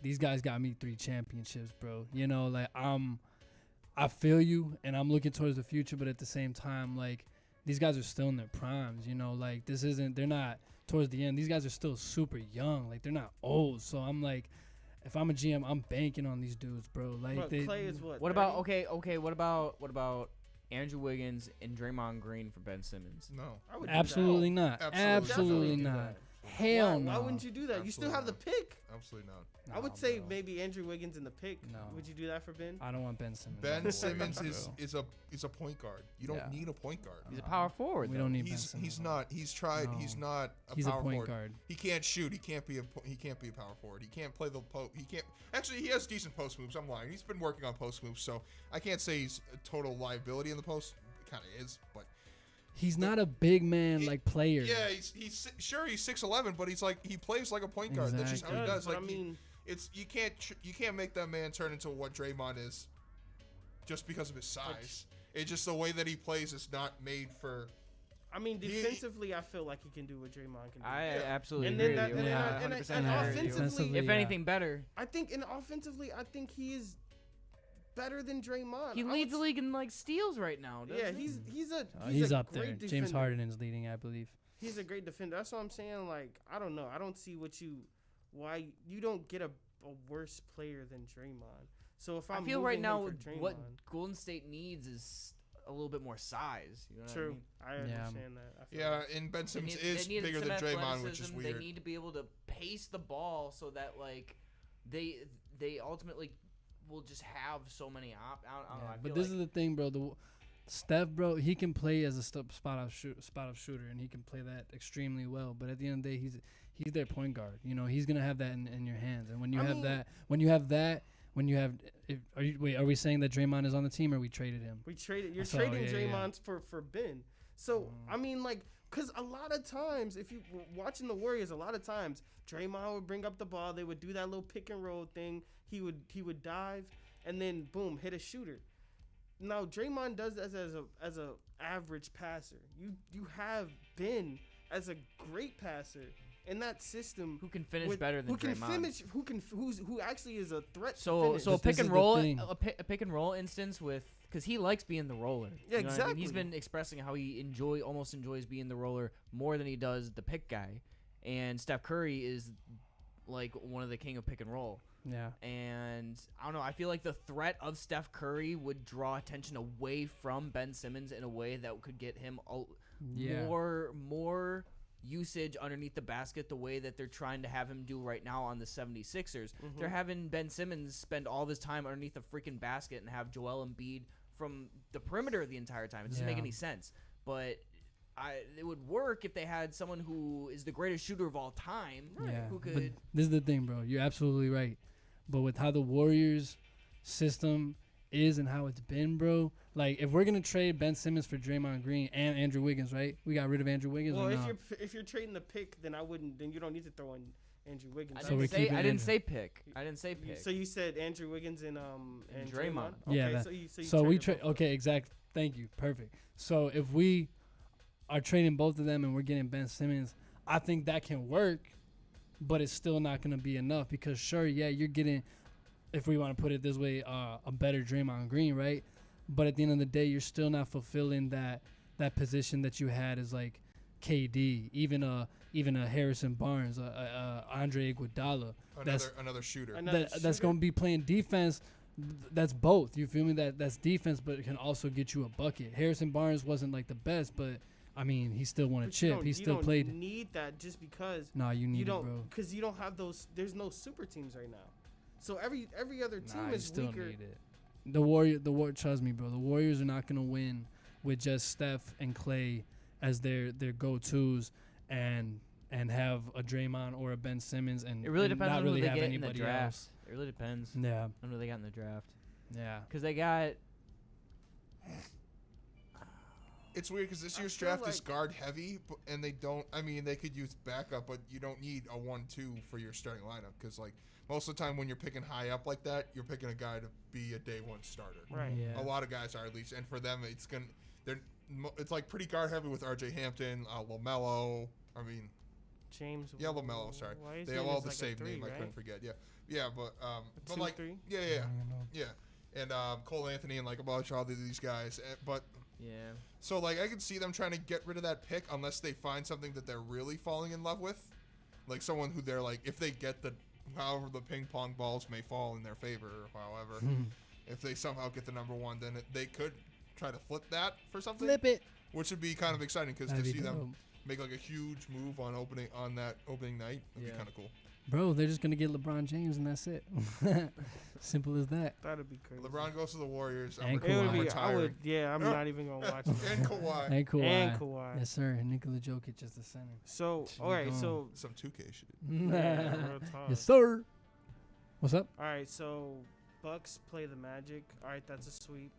these guys got me 3 championships, bro. You know, like I feel you, and I'm looking towards the future, but at the same time, like these guys are still in their primes. You know, like they're not towards the end. These guys are still super young. Like they're not old. So I'm like, if I'm a GM, I'm banking on these dudes, bro. Like But Clay is what? What about 30? okay? What about Andrew Wiggins and Draymond Green for Ben Simmons? No. I would do that. absolutely not. Absolutely. Absolutely Definitely do not. that. Hell no. Why wouldn't you do that? You still have the pick. Absolutely not. I would Nah, say bro. maybe Andrew Wiggins in the pick. No. Would you do that for Ben? I don't want Ben Simmons. Ben on Simmons board, is bro. a point guard. You don't Yeah. need a point guard. He's a power forward. We though. don't need Ben He's Simmons. not. He's tried. No. He's not a He's a power point forward. guard. He can't shoot. He can't be a power forward. He can't play the post. He can't. Actually, he has decent post moves. I'm lying. He's been working on post moves, so I can't say he's a total liability in the post. Kind of is, but He's not a big man like player. yeah, he's sure he's 6'11", but he plays like a point guard. That's just how he Exactly. does. But Like I mean, it's you can't make that man turn into what Draymond is, just because of his size. It's just the way that he plays is not made for. defensively, I feel like he can do what Draymond can do. I absolutely And agree then with you. that- and 100% and agree with you. offensively, if yeah. anything, better. I think he is better than Draymond. He I leads the would- league in like steals right now. Yeah, doesn't he? He's a up there. great James defender. Harden is leading, I believe. He's a great defender. That's what I'm saying. Like, I don't know. I don't see why you don't get a worse player than Draymond. So if I I'm feel moving right him now for Draymond, what Golden State needs is a little bit more size. You know what true. I mean? I Yeah. understand that. I feel Yeah, that. and Ben Simmons They is need bigger some than Draymond, which is athleticism. weird. They need to be able to pace the ball so that like they ultimately will just have so many I don't know. I But feel this like is the thing, bro. Steph, bro, he can play as a spot up shooter, and he can play that extremely well. But at the end of the day, he's their point guard. You know, he's gonna have that in your hands. And when you are we saying that Draymond is on the team, or we traded him? We traded. You're So, trading yeah, Draymond for Ben. So I mean, like, cause a lot of times, if you were watching the Warriors, a lot of times Draymond would bring up the ball. They would do that little pick and roll thing. He would dive and then boom, hit a shooter. Now Draymond does that as a average passer. You have Ben as a great passer in that system. who can finish better than who can Draymond. finish? Who actually is a threat. So to finish. so a But pick this and is the roll thing. a pick and roll instance with because he likes being the roller. Yeah, You know what I mean? He's exactly. been expressing how he almost enjoys being the roller more than he does the pick guy, and Steph Curry is like one of the king of pick and roll. Yeah. And I don't know. I feel like the threat of Steph Curry would draw attention away from Ben Simmons in a way that could get him Yeah. more usage underneath the basket the way that they're trying to have him do right now on the 76ers. They're having Ben Simmons spend all this time underneath the freaking basket and have Joel Embiid from the perimeter the entire time. It doesn't make Yeah. any sense. But it would work if they had someone who is the greatest shooter of all time, Yeah. who But could. this is the thing, bro. You're absolutely right. But with how the Warriors system is and how it's been, bro, like if we're gonna trade Ben Simmons for Draymond Green and Andrew Wiggins, right? We got rid of Andrew Wiggins. Well, or if no? you're trading the pick, then you don't need to throw in Andrew Wiggins. So we're I keeping didn't Andrew. say pick. I didn't say pick. So you said Andrew Wiggins and Draymond. Yeah, Okay, that- so you So we traded trade. both. Okay, exact. Thank you. Perfect. So if we are trading both of them and we're getting Ben Simmons, I think that can work, but it's still not going to be enough because sure, yeah, you're getting, if we want to put it this way, a better Draymond Green, right? But at the end of the day, you're still not fulfilling that position that you had as like KD, even a Harrison Barnes, Andre Iguodala. Another shooter. That's going to be playing defense. That's both. You feel me? That's defense, but it can also get you a bucket. Harrison Barnes wasn't like the best, but I mean, he still won a But you chip. don't- He you still don't played. need that just because Nah, you need you it, don't, bro. because you don't have those. There's no super teams right now. So every other team Nah, you is still weaker. need it. The Warrior. Trust me, bro. The Warriors are not gonna win with just Steph and Clay as their go-tos and have a Draymond or a Ben Simmons and It really and depends not on really who they have get in the anybody draft. else. It really depends Yeah, on who they got in the draft. yeah. Because they got. It's weird because this I year's feel draft is like- guard heavy, and they don't. I mean, they could use backup, but you don't need a 1-2 for your starting lineup because, like, most of the time when you're picking high up like that, you're picking a guy to be a day one starter. Right. Yeah. A lot of guys are at least, and for them, it's like pretty guard heavy with R.J. Hampton, LaMelo. I mean, James. yeah, LaMelo. Sorry, Why his they name have all is the like a same 3, name. I right? couldn't forget. Yeah, but Two, like, 3? yeah, I don't know. and Cole Anthony and like a bunch of all these guys, but. Yeah. So, like, I can see them trying to get rid of that pick unless they find something that they're really falling in love with. Like, someone who they're, like, if they get however the ping pong balls may fall in their favor, or however, if they somehow get the number one, then they could try to flip that for something. Flip it. Which would be kind of exciting because to That'd see be them dope. make, like, a huge move on that opening night would be Yeah. kind of cool. Bro, they're just gonna get LeBron James and that's it. Simple as that. That'd be crazy. LeBron goes to the Warriors. And It would Kawhi. be. I retiring. would. Yeah, I'm not even gonna watch it. And Kawhi. And Kawhi. And Kawhi. Yes, sir. Nikola Jokic is the center. So, all right. So, Some 2K shit. yeah, real talk. Yes, sir. What's up? All right. So, Bucks play the Magic. All right, that's a sweep.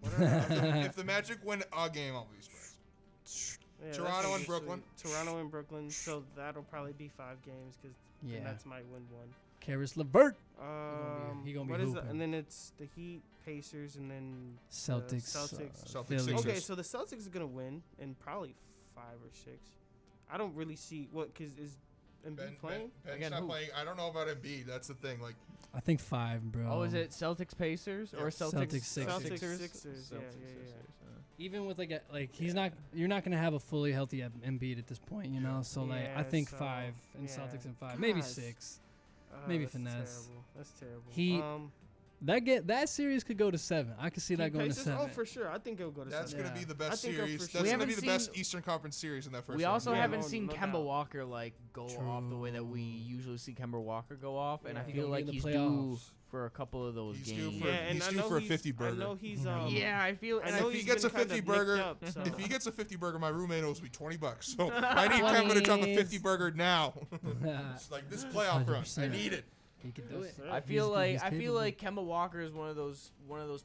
What are If the Magic win a game, I'll be Spurs. yeah, that's Toronto a and good Brooklyn. sweep. Toronto and Brooklyn. So that'll probably be 5 games because Yeah. the Nets might win one. Karis LeVert. He gonna be what is that? hooping. And then it's the Heat, Pacers, and then Celtics. Celtics. Celtics, Philly. Sixers. Okay, so the Celtics are gonna win in probably 5 or 6. I don't really see what because is Embiid playing? Ben's Again, not who? playing. I don't know about Embiid. That's the thing. Like, I think 5, bro. Oh, is it Celtics Pacers or Yeah. Celtics Celtics, Sixers. Celtics, Sixers? Sixers, yeah, Celtics, yeah, yeah. Sixers, Even with you're not gonna have a fully healthy Embiid at this point, you know. So like, I Yeah, think so, 5 and yeah. Celtics and 5, maybe Guys. 6. Maybe That's finesse. Terrible. That's terrible. Heat, That series could go to 7. I could see that going to 7. Oh, for sure. I think it'll go to that's 7. going to be the I best think series. for That's sure. We going to be haven't the best seen- Eastern Conference series in that first We round. also Yeah, haven't no- seen no Kemba doubt. Walker like go off the way that we usually see Kemba Walker go off, and I Yeah. feel He'll be like in the he's due playoffs. for a couple of those He's due games. for- Yeah, and he's I due know for a he's, 50 I burger. know he's Yeah, I feel. I And know if he he's gets been a 50 kinda nicked burger, up, so. if he gets a 50 burger, my roommate owes me $20. So I need Kemba to drop a 50 burger now. It's like this playoff run. I 100%. need it. He could do it. Yes, sir. I feel He's capable. like Kemba Walker is one of those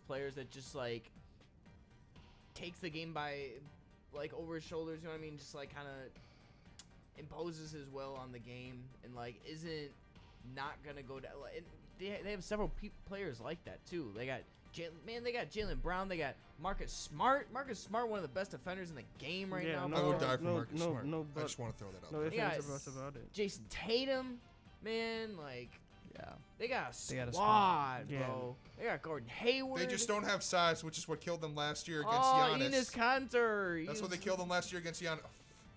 players that just like takes the game by like over his shoulders. You know what I mean? Just like kind of imposes his will on the game and like isn't not gonna go down. Like, they have several players like that too. They got they got Jaylen Brown. They got Marcus Smart. Marcus Smart, one of the best defenders in the game right now. Yeah, I bro. would die for no, Marcus no, Smart. no, I but- just want to throw that out No there. ifs, Yeah, ands, or it's- buts about it. Jason Tatum, man, like Yeah. they got a They got a squad, squad. bro. They got Gordon Hayward. They just don't have size, which is what killed them last year against Oh, Giannis. Enes Kanter. That's what they killed them last year against Giannis.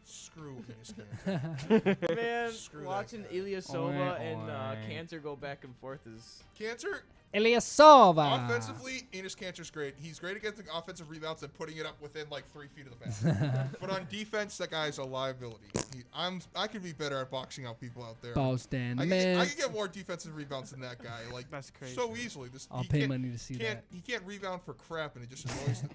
Screw Enes Cantor. Man, Screw that watching guy. Ilyasova and Oink. Cantor go back and forth is Cantor, Ilyasova. offensively, Enes Kanter's great. He's great against the offensive rebounds and putting it up within like 3 feet of the basket. But on defense, that guy's a liability. I could be better at boxing out people out there. Boston, I man. can get more defensive rebounds than that guy. Like That's crazy. so easily. I'll he pay can't- money to see that. He can't rebound for crap, and it just annoys the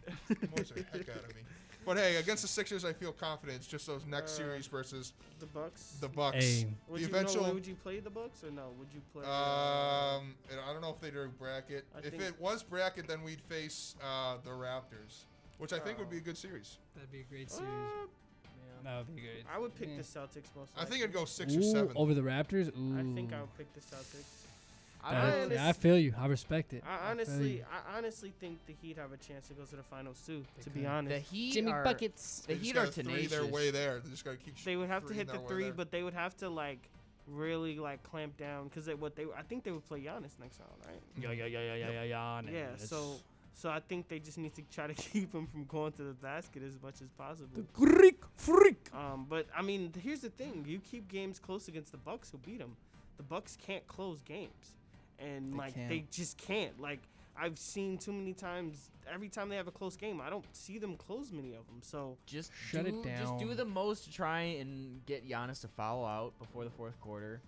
heck out of me. But hey, against the Sixers, I feel confident. It's just those next series versus The Bucks. the Bucks. Hey. Would The you eventual. would you play the Bucks or no? Would you play? And I don't know if they do bracket. I If think- it was bracket, then we'd face the Raptors, which I think would be a good series. That'd be a great uh, series. yeah. That would be great. I would pick Yeah. the Celtics most. I think likely. it'd go 6 or Ooh, 7. over the Raptors. Ooh. I think I would pick the Celtics. That- I I feel you. I respect it. I honestly think the Heat have a chance to go to the finals too. They To be could. honest, the Heat Jimmy are buckets. the They just Heat are gotta three tenacious. their way there. They just got to keep. they would have to hit the their way three, there. but they would have to like really like clamp down because I think they would play Giannis next round, right? Yeah. So I think they just need to try to keep him from going to the basket as much as possible. Greek freak. But I mean, here's the thing: you keep games close against the Bucks, who beat them. The Bucks can't close games, and they just can't. Like I've seen too many times. Every time they have a close game, I don't see them close many of them. So Just Shut it Just do down. the most to try and get Giannis to foul out before the fourth quarter.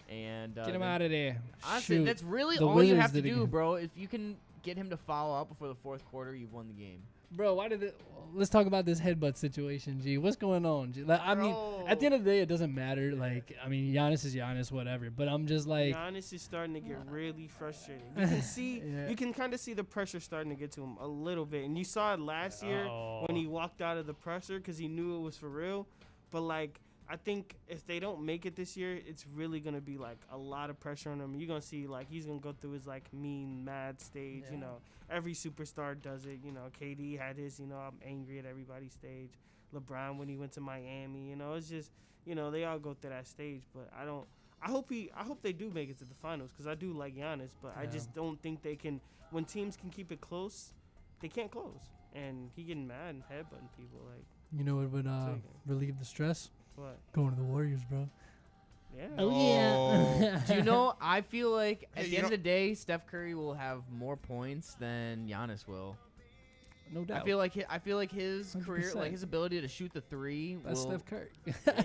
And Get him then- out of there. Honestly, Shoot. that's really The all you Wizards have to did it do, again. bro. If you can get him to foul out before the fourth quarter, you've won the game. Bro, why did it? Let's talk about this headbutt situation, G. What's going on, G? Like, I mean, at the end of the day, it doesn't matter. Like, I mean, Giannis is Giannis, whatever. But I'm just like, Giannis is starting to get really frustrated. You can see, Yeah. you can kind of see the pressure starting to get to him a little bit. And you saw it last year when he walked out of the pressure because he knew it was for real. But like, I think if they don't make it this year, it's really gonna be like a lot of pressure on him. You're gonna see like he's gonna go through his like mean, mad stage. You Yeah. know, every superstar does it. You know, KD had his, you know, I'm angry at everybody stage. LeBron when he went to Miami. You know, it's just, you know, they all go through that stage. But I hope they do make it to the finals because I do like Giannis. But I Yeah. just don't think they can. When teams can keep it close, they can't close. And he getting mad and headbutting people like you know what would okay. relieve the stress? what? Going to the Warriors, bro. Yeah. Oh, Do you know? I feel like Hey, at the you end of know- the day, Steph Curry will have more points than Giannis will. No doubt. I feel like his career, 100%. like his ability to shoot the three, That's will. Steph Curry.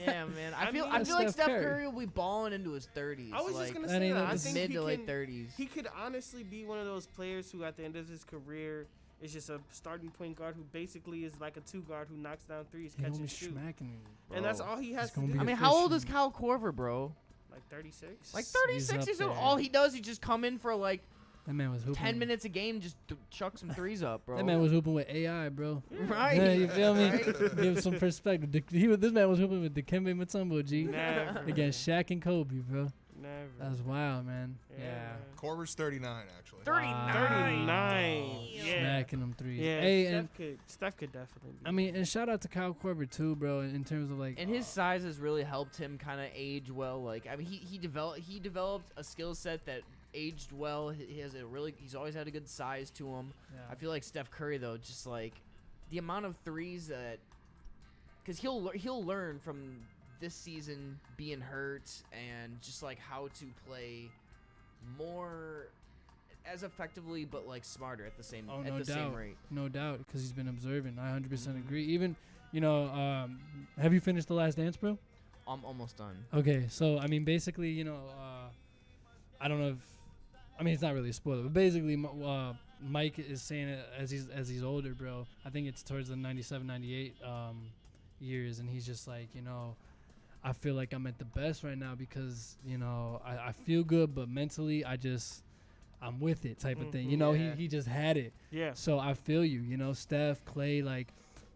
Yeah, man. I I feel mean- I That's feel like Steph Steph Curry. Curry will be balling into his 30s. I was like, just gonna That say ain't that. no I dis- think mid he to late can, 30s. he could honestly be one of those players who, at the end of his career, is just a starting point guard who basically is like a two guard who knocks down threes, He catch gonna and be shoot, smacking. and that's Bro. all he has He's to gonna do. be I mean, a how old fish is Kyle Korver, bro? Like 36. Like He's 36 up years old. there. All he does is just come in for like That man was hooping. 10 minutes a game, just chuck some threes up, bro. That man was hooping with AI, bro. right. Yeah, you feel me? Right? Give some perspective. This man was hooping with Dikembe Mutombo, G. Never. Against Shaq and Kobe, bro. Never. That's wild, man. yeah. Corver's 39 actually. 39. Yeah. Smacking them threes. Yeah. Hey, Steph and could. Steph could definitely. I mean, and shout out to Kyle Korver too, bro. In terms of like, And his size has really helped him kind of age well. Like, I mean, he developed a skill set that aged well. He's always had a good size to him. I feel like Steph Curry though, just like the amount of threes that, because he'll learn from this season being hurt and just like how to play more as effectively but like smarter at the same Oh, at no the same doubt. rate. no doubt, because he's been observing. I 100% Mhm. agree. Even, you know, have you finished The Last Dance, bro? I'm almost done. Okay, so I mean, basically, you know, I don't know if, I mean, it's not really a spoiler, but basically, Mike is saying it as he's older, bro. I think it's towards the 97, 98 years, and he's just like, you know, I feel like I'm at the best right now because, you know, I feel good, but mentally, I'm with it type of thing. You know, Yeah. he just had it. Yeah. So I feel you know, Steph, Clay, like,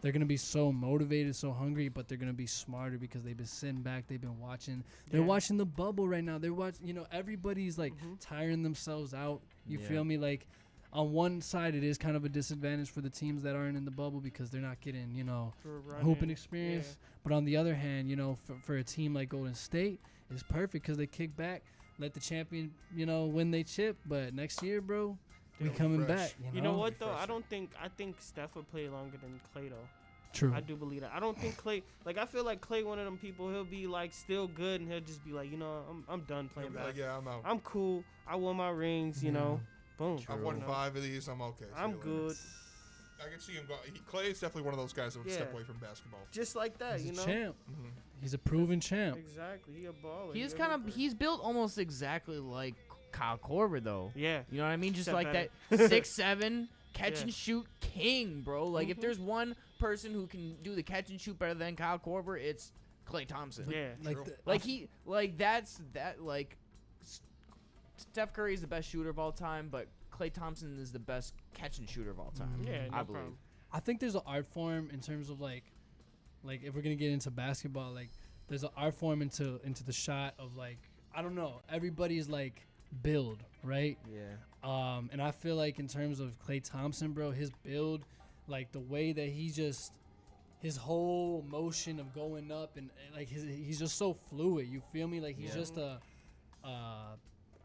they're going to be so motivated, so hungry, but they're going to be smarter because they've been sitting back. They've been watching. They're Yeah. watching the bubble right now. They're watching, you know, everybody's like tiring themselves out. You Yeah. feel me? Like, on one side, it is kind of a disadvantage for the teams that aren't in the bubble because they're not getting, you know, For hooping running, experience. But on the other hand, you know, for a team like Golden State, it's perfect because they kick back, let the champion, you know, win they chip. But next year, bro, we They'll coming refresh. back. You know what Be though? fresh. I think Steph would play longer than Clay though. True. I do believe that. I don't think Clay. Like I feel like Clay, one of them people. He'll be like still good, and he'll just be like, I'm done playing He'll be like, basketball. yeah, I'm out. I'm cool. I won my rings. You Yeah. know. Boom. I've won You know? 5 of these. I'm okay. See I'm you later. good. I can see him go. Clay is definitely one of those guys that would step Yeah. away from basketball. Just like that. He's You a know. champ. Mm-hmm. He's a proven champ. Exactly. He a baller. He's He kind of everything. he's built almost exactly like Kyle Korver though. Yeah. You know what I mean? Just Except like better. that 6'7" catch Yeah. and shoot king, bro. Like if Mhm. there's one person who can do the catch and shoot better than Kyle Korver, it's Klay Thompson. Yeah. Like, True. Steph Curry is the best shooter of all time, but Klay Thompson is the best catch and shooter of all time. Mhm. Yeah. No I believe. problem. I think there's an art form in terms of like if we're gonna get into basketball, like there's an art form into the shot of like I don't know. Everybody's like build, right? Yeah. And I feel like in terms of Klay Thompson, bro, his build, like the way that he just his whole motion of going up and like he's just so fluid. You feel me? Like he's Yeah. just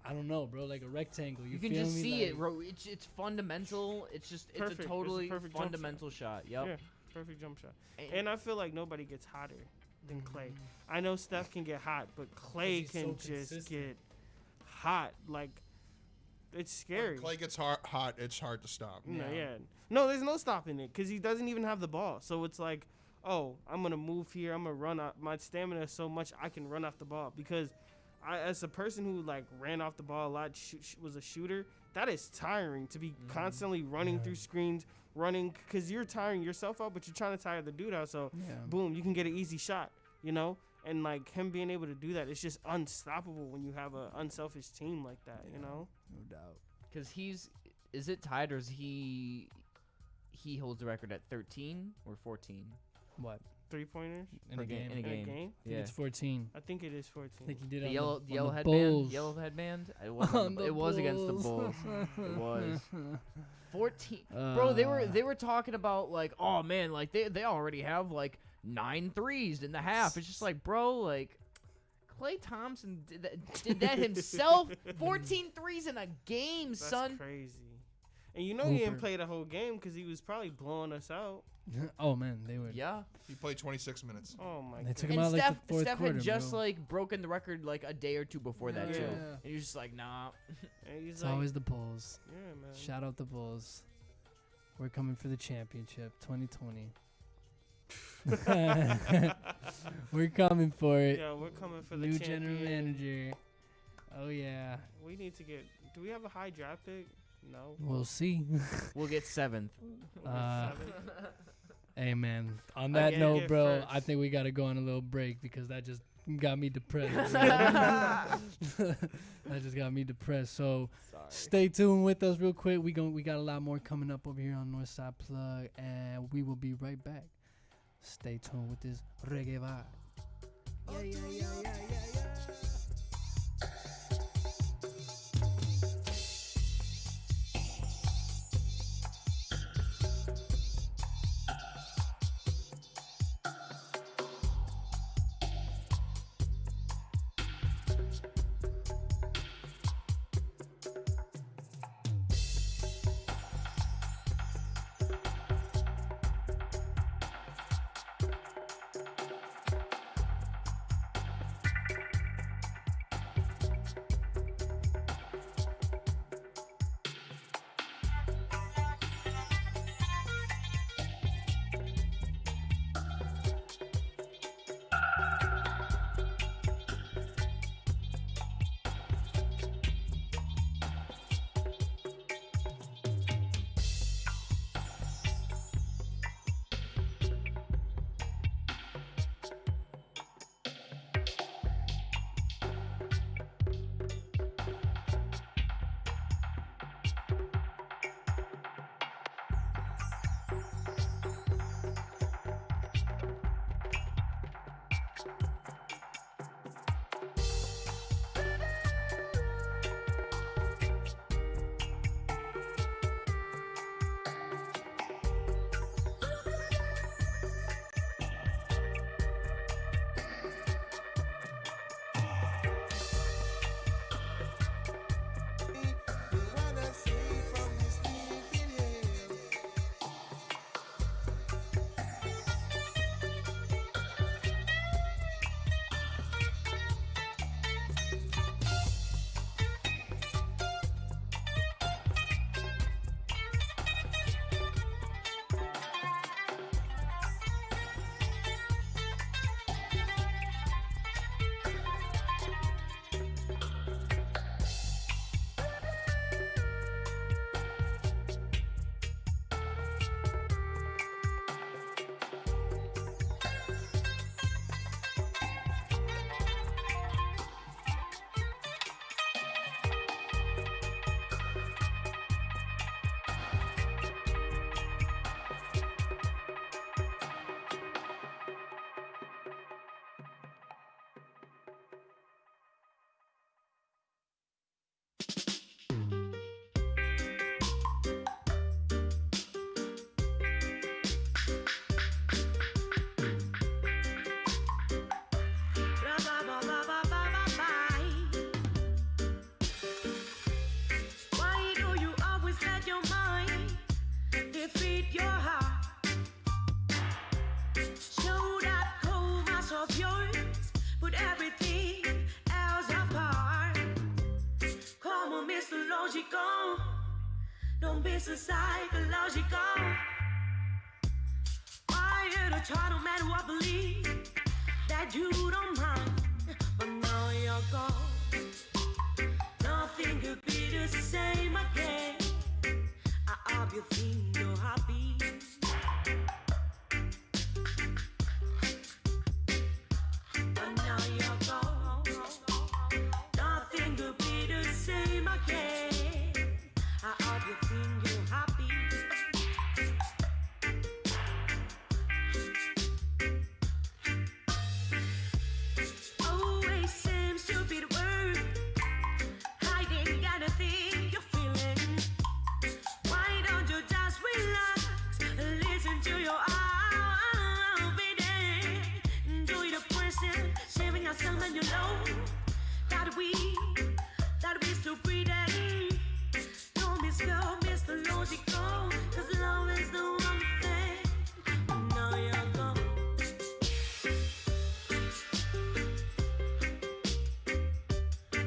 I don't know, bro, like a rectangle. You feel can just me? see Like, it, bro. It's fundamental. It's just Perfect. it's It's a a totally perfect jump fundamental shot. Yep. Yeah. Perfect jump shot. And- And I feel like nobody gets hotter than Clay. Mhm. I know Steph can get hot, but Clay he's so can just consistent. get hot. Like it's scary. When Clay gets hot, it's hard to stop. No, Yeah. yeah. No, there's no stopping it because he doesn't even have the ball. So it's like, oh, I'm gonna move here. I'm gonna run out. My stamina is so much I can run off the ball because I, as a person who like ran off the ball a lot, was a shooter. That is tiring to be constantly running Yeah. through screens, running because you're tiring yourself out, but you're trying to tire the dude out. So yeah. boom, you can get an easy shot, you know? And like him being able to do that, it's just unstoppable when you have an unselfish team like that, you know? No doubt. Because is it tied or is he holds the record at 13 or 14 What? 3-pointers In per a game. In a in game. a game? I think Yeah. it's 14. I think it is I 14. think he did The on yellow, the, the yellow on the headband. Bulls. Yellow headband. It was. On the It was against the Bulls. It was 14. Bro, they were talking about like, oh man, like they already have like 9 threes in the half. It's just like, bro, like Klay Thompson did that himself. 14 threes in a game, That's son. crazy. And you know he didn't Hooper. play the whole game because he was probably blowing us out. Oh man, they were. Yeah. He played 26 minutes. Oh my They god. took him And out like Steph, the fourth Steph quarter, had just bro. like broken the record like a day or two before that too. Yeah. And you're just like, nah. And he's It's like, always the Bulls. yeah, man. Shout out the Bulls. We're coming for the championship, 2020. We're coming for it. Yeah, we're coming for the New champion. general manager. Oh yeah, We need to get. Do we have a high draft pick? No. we'll see. We'll get 7th. Uh, Seven? Hey man, on that Again, note, get bro, first. I think we gotta go on a little break because that just got me depressed. That just got me depressed. So Sorry. stay tuned with us real quick. We got a lot more coming up over here on Northside Plug, and we will be right back. Stay tuned with this reggae vibe. Why do you always let your mind defeat your heart? Show that cold mass of yours, put everything else apart. Come on, Mr. Logical, don't be so psychological. Why you to try to matter what believe that you don't mind, but now you're gone. Nothing could be the same again. I hope you think you're happy. But now you're gone. Nothing could be the same again. I hope you think you're happy. Always seems to be the word. Hiding anything you're feeling. Why don't you just relax and listen to your beating? Enjoy the present, sharing ourselves and you know that we still breathing. Don't be scared, Mr. Logical, 'cause love is the one thing. Now you're gone.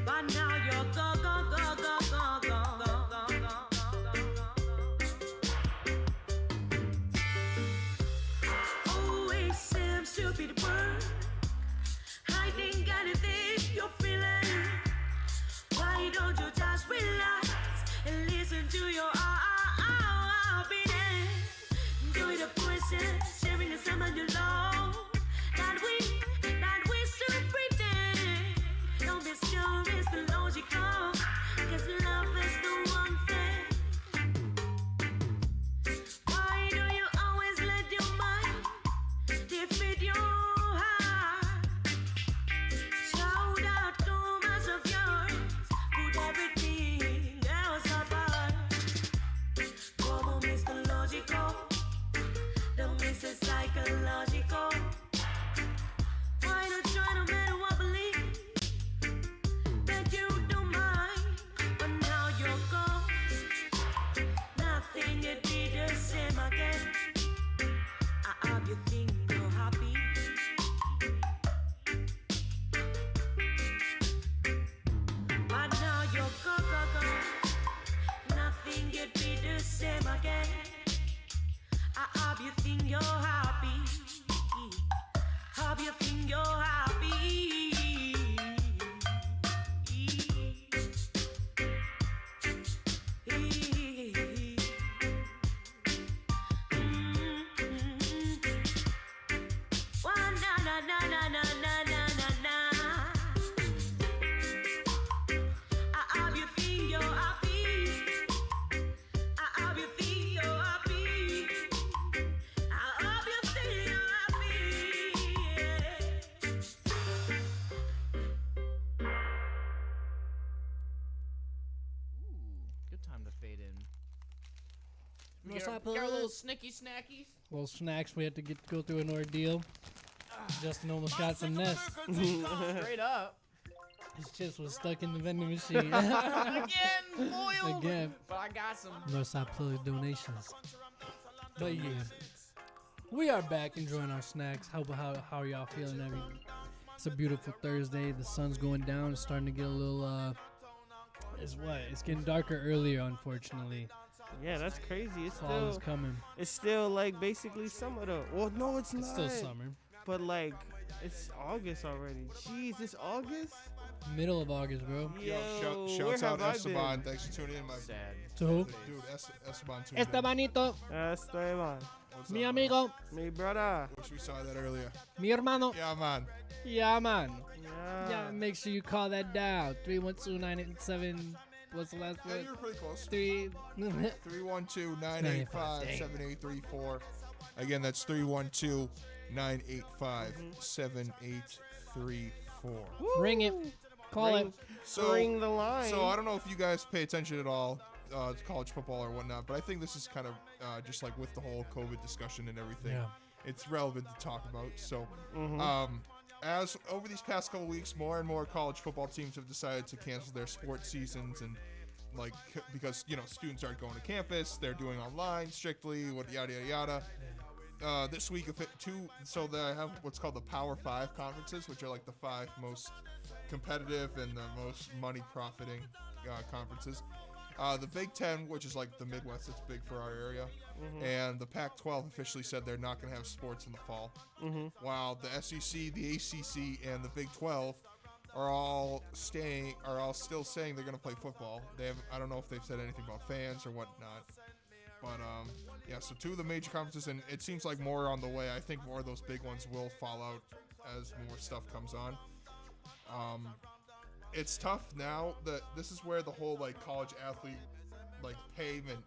But now you're go, go, go, go, go, go, go, go, go. Always seems to be the word. Hiding anything you're feeling. Why don't you just relax and listen to your beating? Enjoy the person, sharing the summer you love. That we still pretend. Don't be scared, Mr. Logical, 'cause love is the one thing. Why do you always let your mind defeat your heart? Shout out comments of yours, put everything else apart. Come on, Mr. Logical, don't miss it psychological. Why not try to make what believe that you don't mind, but now you're gone. Nothing could be the same again. I hope you think you're happy. But now you're go, go, go. Nothing could be the same again. I hope you think you're happy. Hope you think you're happy. One na na na na na na na na na. I hope you think you're happy. I hope you think you're happy. I hope you think you're happy. Ooh, good time to fade in. We Northside got our little Police. snicky snackies. Little snacks. We had to go through an ordeal. Justin almost got some nest. Straight up. His chips was stuck in the vending machine. Again, foiled. Again. But I got some. Northside Police donations. But yeah, we are back enjoying our snacks. How are y'all feeling? It's a beautiful Thursday. The sun's going down. It's starting to get a little. It's getting darker earlier, unfortunately. Yeah, that's crazy. Fall is coming. It's still like basically summer though. Well, no, it's not. It's still summer. But like, it's August already. Jeez, it's August. Middle of August, bro. Yo, Shouts where out have I Esteban. been? Thanks for tuning in, my Sad. To who? dude. Esteban tuned in. Estebanito, Esteban, What's mi up, amigo, mi brother. Wish we saw that earlier. mi hermano. Yeah, man. Yeah, man. Yeah. Yeah, make sure you call that down. 312-987. What's the last Yeah, word? you were pretty close. 312-985-7834. 312-985-7834. Again, that's 312-985-7834. Ring it. Call it. Ring the line. So I don't know if you guys pay attention at all to college football or whatnot, but I think this is kind of just like with the whole COVID discussion and everything. Yeah. It's relevant to talk about. So, Mm-hmm. as over these past couple weeks, more and more college football teams have decided to cancel their sports seasons and like because students aren't going to campus, they're doing online strictly, yada yada yada. This week, so they have what's called the Power 5 conferences, which are like the 5 most competitive and the most money profiting conferences. The Big Ten, which is like the Midwest, it's big for our area, and the Pac-12 officially said they're not going to have sports in the fall. While the SEC, the ACC, and the Big 12 are all still saying they're going to play football. I don't know if they've said anything about fans or whatnot. But, yeah, so 2 of the major conferences, and it seems like more on the way. I think more of those big ones will fall out as more stuff comes on. It's tough now that this is where the whole, like, college athlete, like, payment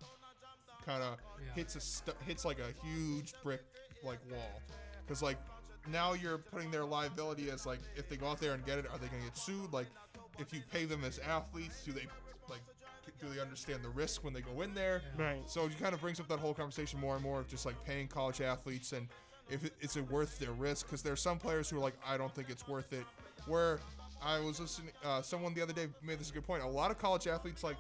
kind of hits like a huge brick, like, wall. Because, like, now you're putting their liability as, like, if they go out there and get it, are they going to get sued? Like, if you pay them as athletes, do they understand the risk when they go in there? Right. So it kind of brings up that whole conversation more and more of just like paying college athletes and is it worth their risk? Because there are some players who are like, I don't think it's worth it. Where I was listening, someone the other day made this a good point. A lot of college athletes like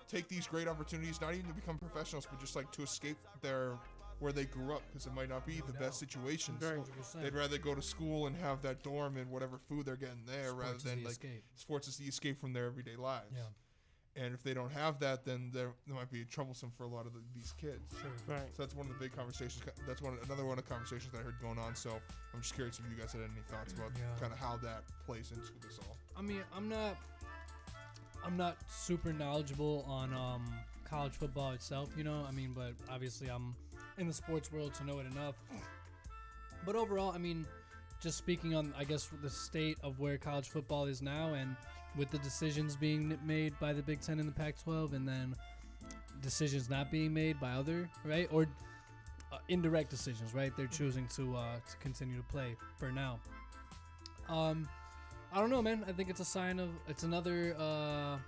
take these great opportunities, not even to become professionals, but just like to escape where they grew up, because it might not be the best situations. Right. They'd rather go to school and have that dorm and whatever food they're getting there, rather than like sports is the escape from their everyday lives. Yeah. And if they don't have that, then there might be troublesome for a lot of these kids. Sure. Right. So that's one of the big conversations. That's another one of the conversations that I heard going on. So I'm just curious if you guys had any thoughts about kind of how that plays into this all. I mean, I'm not super knowledgeable on college football itself, I mean, but obviously I'm in the sports world to know it enough. But overall, I mean, just speaking on, I guess, the state of where college football is now, and with the decisions being made by the Big Ten and the Pac-12, and then decisions not being made by other, right, or indirect decisions, right? They're choosing to continue to play for now. I don't know, man. I think it's a sign of it's another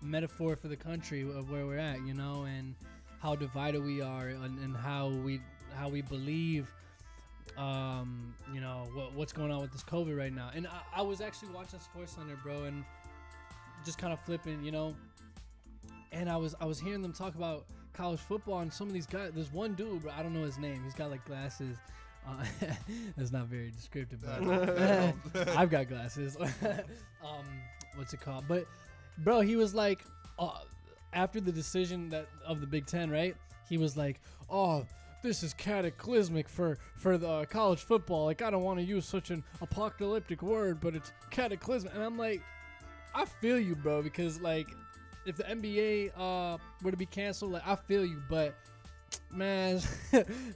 metaphor for the country of where we're at, and how divided we are, and how we believe. What's going on with this COVID right now. And I was actually watching SportsCenter, bro, and just kind of flipping, and I was hearing them talk about college football, and some of these guys, there's one dude, bro, I don't know his name. He's got like glasses. That's not very descriptive, but I've got glasses. What's it called? But bro, he was like, after the decision of the Big Ten, right? He was like, oh, this is cataclysmic for the college football. Like, I don't want to use such an apocalyptic word, but it's cataclysmic. And I'm like, I feel you, bro, because like, if the NBA were to be canceled, like, I feel you, but man,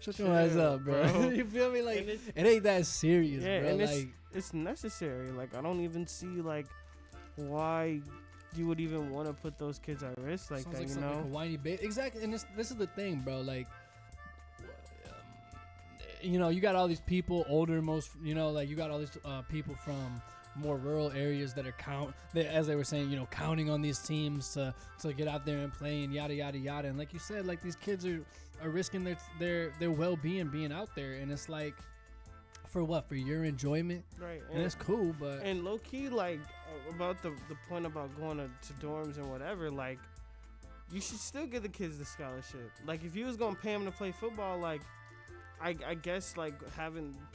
shut your eyes up, bro. You feel me? Like, it ain't that serious, bro. And like, it's necessary. Like, I don't even see like why you would even want to put those kids at risk like that. Like like a whiny bait. Exactly. And this is the thing, bro. Like, you got all these people older, like you got all these people from more rural areas that are as they were saying, counting on these teams to get out there and play and yada yada yada. And like you said, like, these kids are risking their well-being being out there, and it's like, for what? For your enjoyment, right? And it's cool, but and low key, like, about the point about going to dorms and whatever, like, you should still give the kids the scholarship. Like, if you was gonna pay them to play football, like, I guess, like,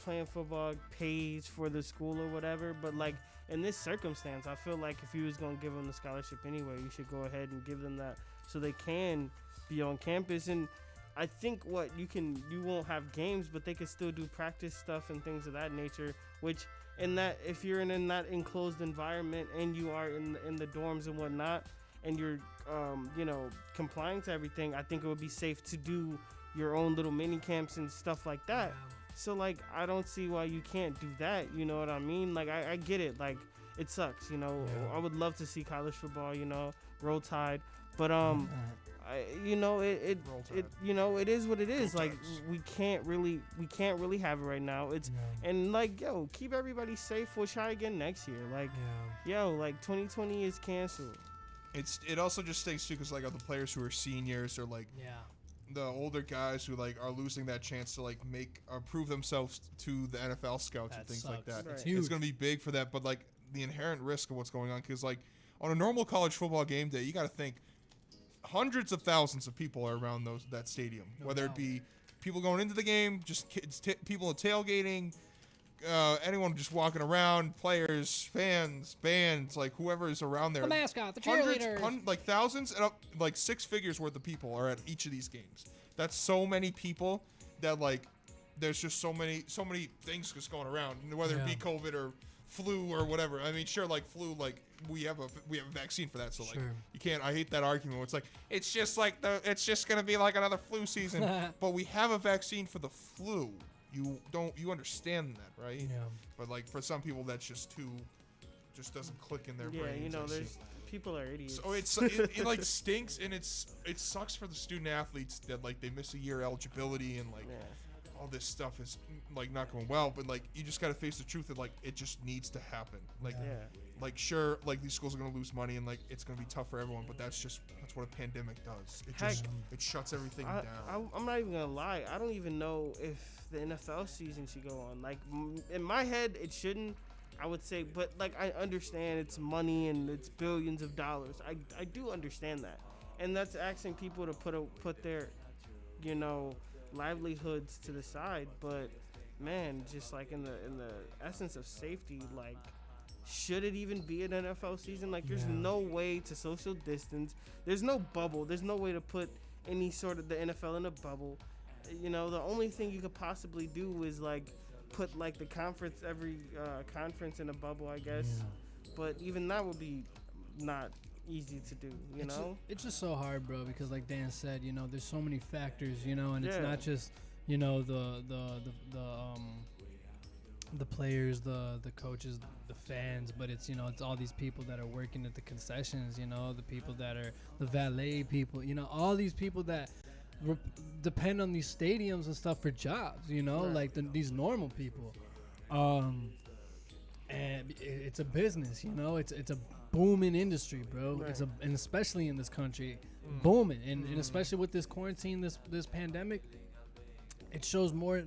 playing football pays for the school or whatever, but like, in this circumstance, I feel like if you was gonna give them the scholarship anyway, you should go ahead and give them that so they can be on campus. And I think you won't have games, but they could still do practice stuff and things of that nature, which if you're in that enclosed environment and you are in the dorms and whatnot, and you're complying to everything, I think it would be safe to do your own little mini camps and stuff like that. So like, I don't see why you can't do that. You know what I mean? Like, I get it. Like, it sucks. I would love to see college football. Roll Tide, but you know, it Roll Tide. you know, it is what it is. Go Like Tides. we can't really have it right now. It's and like yo, keep everybody safe. We'll try again next year. Like yo, like 2020 is canceled. It also just stinks too because like of the players who are seniors or like the older guys who like are losing that chance to like make or prove themselves to the NFL scouts and things like that. Right. It's huge. It's gonna be big for that, but like the inherent risk of what's going on because like on a normal college football game day, you got to think hundreds of thousands of people are around that stadium, whether it be people going into the game, just kids, people tailgating, anyone just walking around, players, fans, bands, like whoever is around there. The mascot, the Hundreds, cheerleader. like thousands, and like six figures worth of people are at each of these games. That's so many people that like there's just so many things just going around, whether it be COVID or flu or whatever. I mean, sure, like flu, like we have a vaccine for that, so like you can't. I hate that argument. Where it's like it's just gonna be like another flu season, but we have a vaccine for the flu. You understand that, right? Yeah. But like for some people, that's just doesn't click in their brains. Yeah, you know, people are idiots. So it like stinks, and it sucks for the student athletes that like they miss a year eligibility and like. All this stuff is like not going well, but like you just got to face the truth that like it just needs to happen. Like, like sure, like these schools are gonna lose money and like it's gonna be tough for everyone, but that's what a pandemic does. It shuts everything down. I'm not even gonna lie. I don't even know if the NFL season should go on. Like in my head, it shouldn't. I would say, but like I understand it's money and it's billions of dollars. I do understand that, and that's asking people to put their, you know, livelihoods to the side. But man, just like in the essence of safety, like should it even be an NFL season? Like there's no way to social distance. There's no bubble. There's no way to put any sort of the NFL in a bubble. You know, the only thing you could possibly do is like put like the conference, every conference in a bubble, I guess. But even that would be not easy to do, you know? It's just so hard, bro, because like Dan said, you know, there's so many factors, you know, and it's not just, you know, the players, the coaches, the fans, but it's, you know, it's all these people that are working at the concessions, you know, the people that are the valet people, you know, all these people that depend on these stadiums and stuff for jobs, you know, like these normal people. And it's a business, you know, it's a booming industry, bro. And especially in this country, booming, and especially with this quarantine, this pandemic, it shows more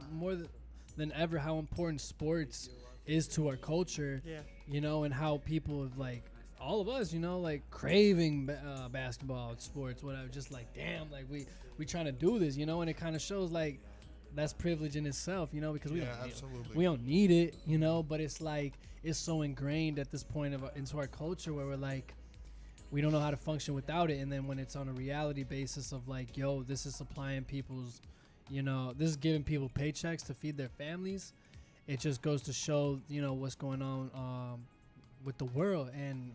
than ever how important sports is to our culture. You know, and how people have like all of us, you know, like craving basketball, sports, whatever. Just like damn, like we trying to do this, you know, and it kind of shows like that's privilege in itself, you know, because we don't need it, you know, but it's like it's so ingrained at this point into our culture where we're like we don't know how to function without it. And then when it's on a reality basis of like, yo, this is supplying people's, you know, this is giving people paychecks to feed their families, it just goes to show, you know, what's going on with the world. And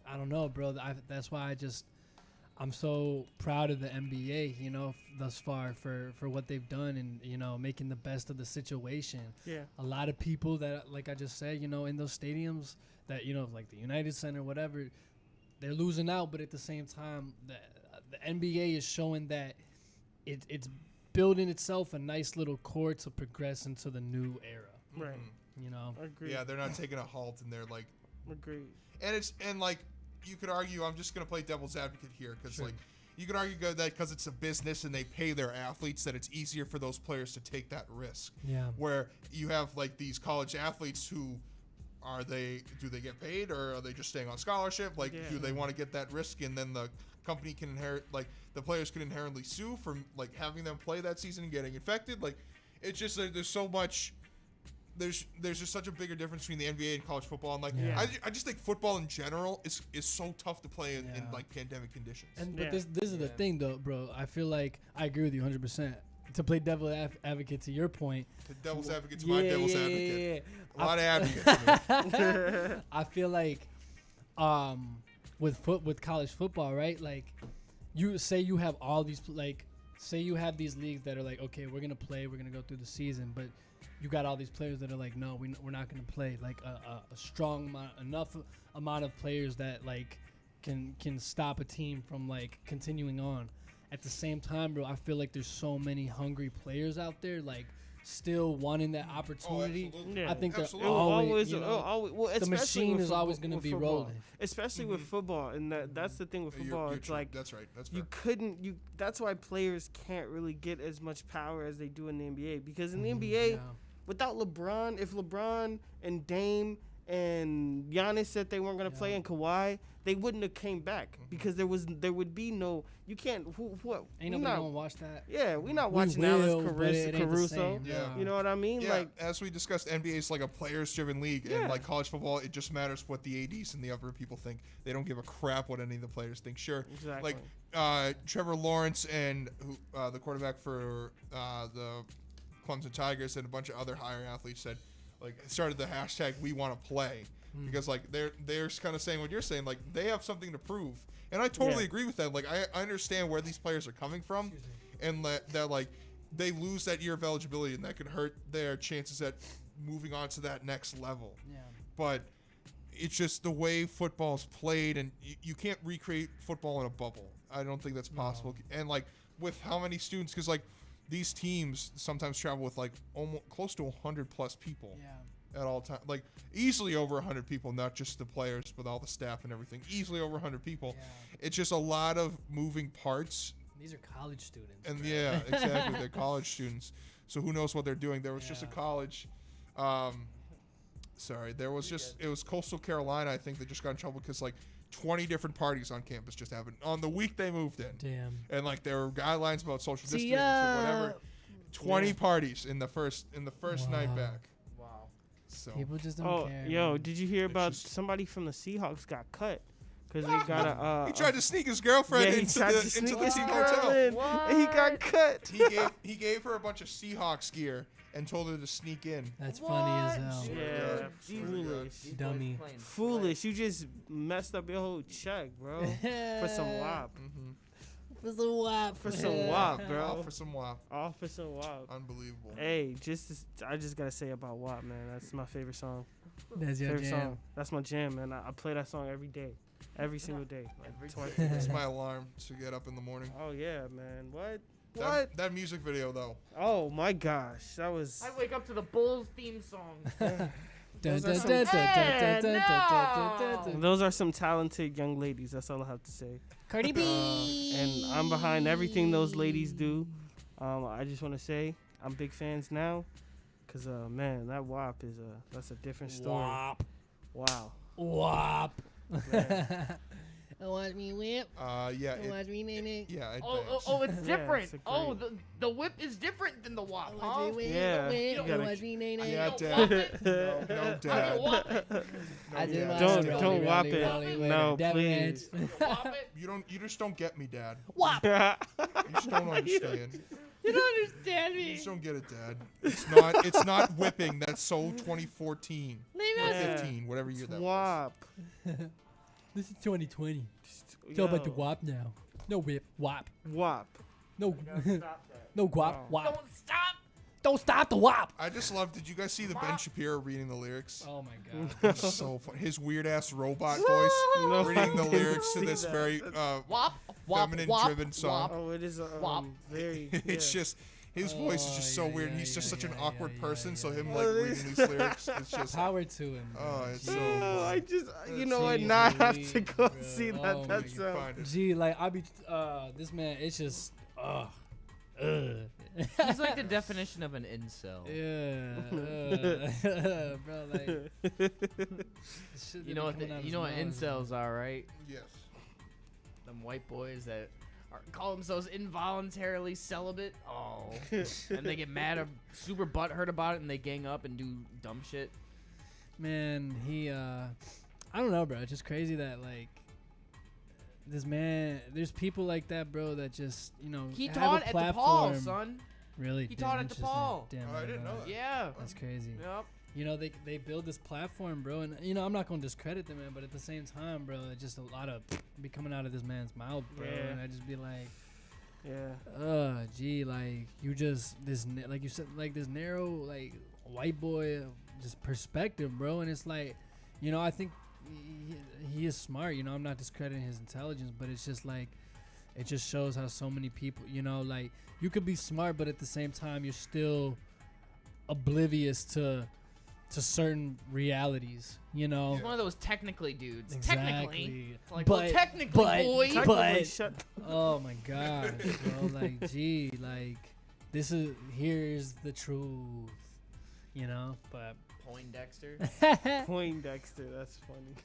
I don't know, bro, that's why I'm so proud of the NBA, you know, thus far for what they've done and, you know, making the best of the situation. A lot of people that, like I just said, you know, in those stadiums that, you know, like the United Center, whatever, they're losing out. But at the same time, the NBA is showing that it's building itself a nice little core to progress into the new era. Right. You know? Agreed. Yeah, they're not taking a halt and they're like... Agreed. And like... You could argue, I'm just going to play devil's advocate here, because like you could argue that because it's a business and they pay their athletes, that it's easier for those players to take that risk. Where you have like these college athletes who do they get paid, or are they just staying on scholarship? Like, do they want to get that risk, and then the company can the players can inherently sue for like having them play that season and getting infected? Like, it's just there's so much. There's just such a bigger difference between the NBA and college football, and like I just think football in general is so tough to play in like pandemic conditions. And but this is the thing though, bro. I feel like I agree with you 100%. To play devil's advocate to your point, the devil's advocate to my devil's advocate. A lot of advocates. I feel like with college football, right? Like you have all these say you have these leagues that are like, okay, we're gonna go through the season, but you got all these players that are like, no, we're not going to play. Like a strong enough amount of players that like can stop a team from like continuing on. at the same time, bro, I feel like there's so many hungry players out there, like still wanting that opportunity. absolutely. Yeah. I think they're Absolutely. always, you know, well, the especially machine with is always football- going to with be football. rolling. Especially with football, and that's the thing with football. You're It's true. like That's right. That's fair. you couldn't you. That's why players can't really get as much power as they do in the NBA, because in the NBA, Yeah. without LeBron, if LeBron and Dame and Giannis said they weren't gonna play, Yeah. and Kawhi, they wouldn't have came back because there would be no. You can't. What? Ain't we nobody not, gonna watch that. Yeah, we're not We watching will, Alex but it ain't the Caruso. same. Yeah. You know what I mean? Yeah, Like, as we discussed, NBA is like a players-driven league, Yeah. and like college football, it just matters what the ADs and the upper people think. They don't give a crap what any of the players think. Sure, exactly. like Trevor Lawrence and the quarterback for the Clemson Tigers and a bunch of other higher athletes said, like, started the hashtag "We Want to Play" because like they're kind of saying what you're saying, like they have something to prove, and I totally Yeah. agree with that. Like I understand where these players are coming from, and that like they lose that year of eligibility, and that can hurt their chances at moving on to that next level. Yeah. But it's just the way football's played, and you can't recreate football in a bubble. I don't think that's possible. And like with how many students, because like these teams sometimes travel with like almost close to 100+ people Yeah. at all times, like easily over 100 people, not just the players, but all the staff and everything. Easily over 100 people. Yeah. It's just a lot of moving parts. These are college students. And bro. yeah, exactly. They're college students, so who knows what they're doing. There was just a Yeah. college. Sorry, there was just it was Coastal Carolina. I think they just got in trouble because like 20 different parties on campus just happened on the week they moved in, Damn. and like there were guidelines about social See distancing ya. or whatever. 20 Yeah. parties in the first night Wow. back. Wow. So People just don't Oh, care. yo, man. did you hear It's about just- somebody from the Seahawks got cut because they got a? he tried to sneak his girlfriend yeah, he into tried the to sneak into his the team girl hotel. in, and he got cut. He gave her a bunch of Seahawks gear and told her to sneak in. That's funny as What? hell. Swear to Yeah, God. Swear to God. foolish. These boys Dummy. playing Foolish. You just messed up your whole check, bro. For some wop. Mhm. For some wop. For some wop, All bro. for some WAP. All for some wop. Unbelievable. Hey, I just gotta say about WAP, man. That's my favorite song. That's your Favorite jam. song. That's my jam, man. I play that song every day, every single day, like Every twice. day. a It's day. my alarm to get up in the morning. Oh yeah, man. What? That, What? that music video though. Oh my gosh, that was. I wake up to the Bulls theme song. Dun, Those are dun, some- dun, dun, Yeah, dun, dun, dun, dun, dun, no. dun. Those are some talented young ladies. That's all I have to say. Cardi B. And I'm behind everything those ladies do. I just want to say I'm big fans now, cause man, that WAP is that's a different story. Wop. Wow. Wop. Man. Watch me whip. Yeah. Watch me nene. Yeah. It Oh, bangs. it's Yeah, different. it's a Oh, great- the whip is different than the wop, huh? Watch me whip. Yeah, Whip. you gotta- Watch me nene. Yeah, don't Dad. wop it. No, How do you Dad. wop it? No, I just Dad. want Don't- to don't rolly, whop rolly, it. rolly with No, it. Dab please. hands. Wop it. You just don't get me, Dad. Wop. You just don't understand. You don't understand You me. just don't get it, Dad. It's not whipping. That's so 2014 Leave or us. Yeah. 15, whatever year that was. WAP. This is 2020. It's all about the Yo, wop now. No whip. Wop. WAP. No. Stop that. No guap. Wow. Wop. Don't stop. Don't stop the wop. I just love. Did you guys see the Ben Shapiro reading the lyrics? Oh my god. It's so fun. His weird ass robot voice No, reading the I didn't lyrics to see this that. very Wop. Wop. feminine Wop. driven song. Oh, it is WAP. very. It's yeah. just his voice is just so Oh, yeah, weird. and yeah, He's just yeah, such an yeah, awkward yeah, person. yeah, So yeah. him Oh, like it reading is. these lyrics, it's just Power to him. Oh, man. it's Jeez. so Oh, I just, you know Jeez what? Now I have to Louise, go bro. see that. Oh my That's God. find it. Gee, like I be this man. It's just He's like the definition of an incel. yeah, bro. Like shit You that know be what? coming out You know what his mouth, incels are, right? Yes. Them white boys that call themselves involuntarily celibate. Oh, and they get mad or super butthurt about it, and they gang up and do dumb shit. man. He I don't know, bro. It's just crazy that like this man. There's people like that, bro. That just He have taught a at platform. DePaul, son. Really? He Damn, taught at interesting. DePaul. Damn, Oh, I didn't know that. Yeah. That's crazy. Yep. They build this platform, bro, and I'm not gonna discredit them, man, but at the same time, bro, it's just a lot of be coming out of this man's mouth, bro, Yeah. and I just be like, Yeah. gee, like you just like you said, like this narrow, like white boy, just perspective, bro, and it's like, I think he is smart, I'm not discrediting his intelligence, but it's just like, it just shows how so many people, you know, like you could be smart, but at the same time you're still oblivious to certain realities, you know. He's one of those technically dudes. Exactly. Technically. It's like, But- well, technically, but- boy. Technically, shut. Oh my gosh, bro. Like, gee, like here's the truth, you know. But Poindexter. Poindexter, that's funny.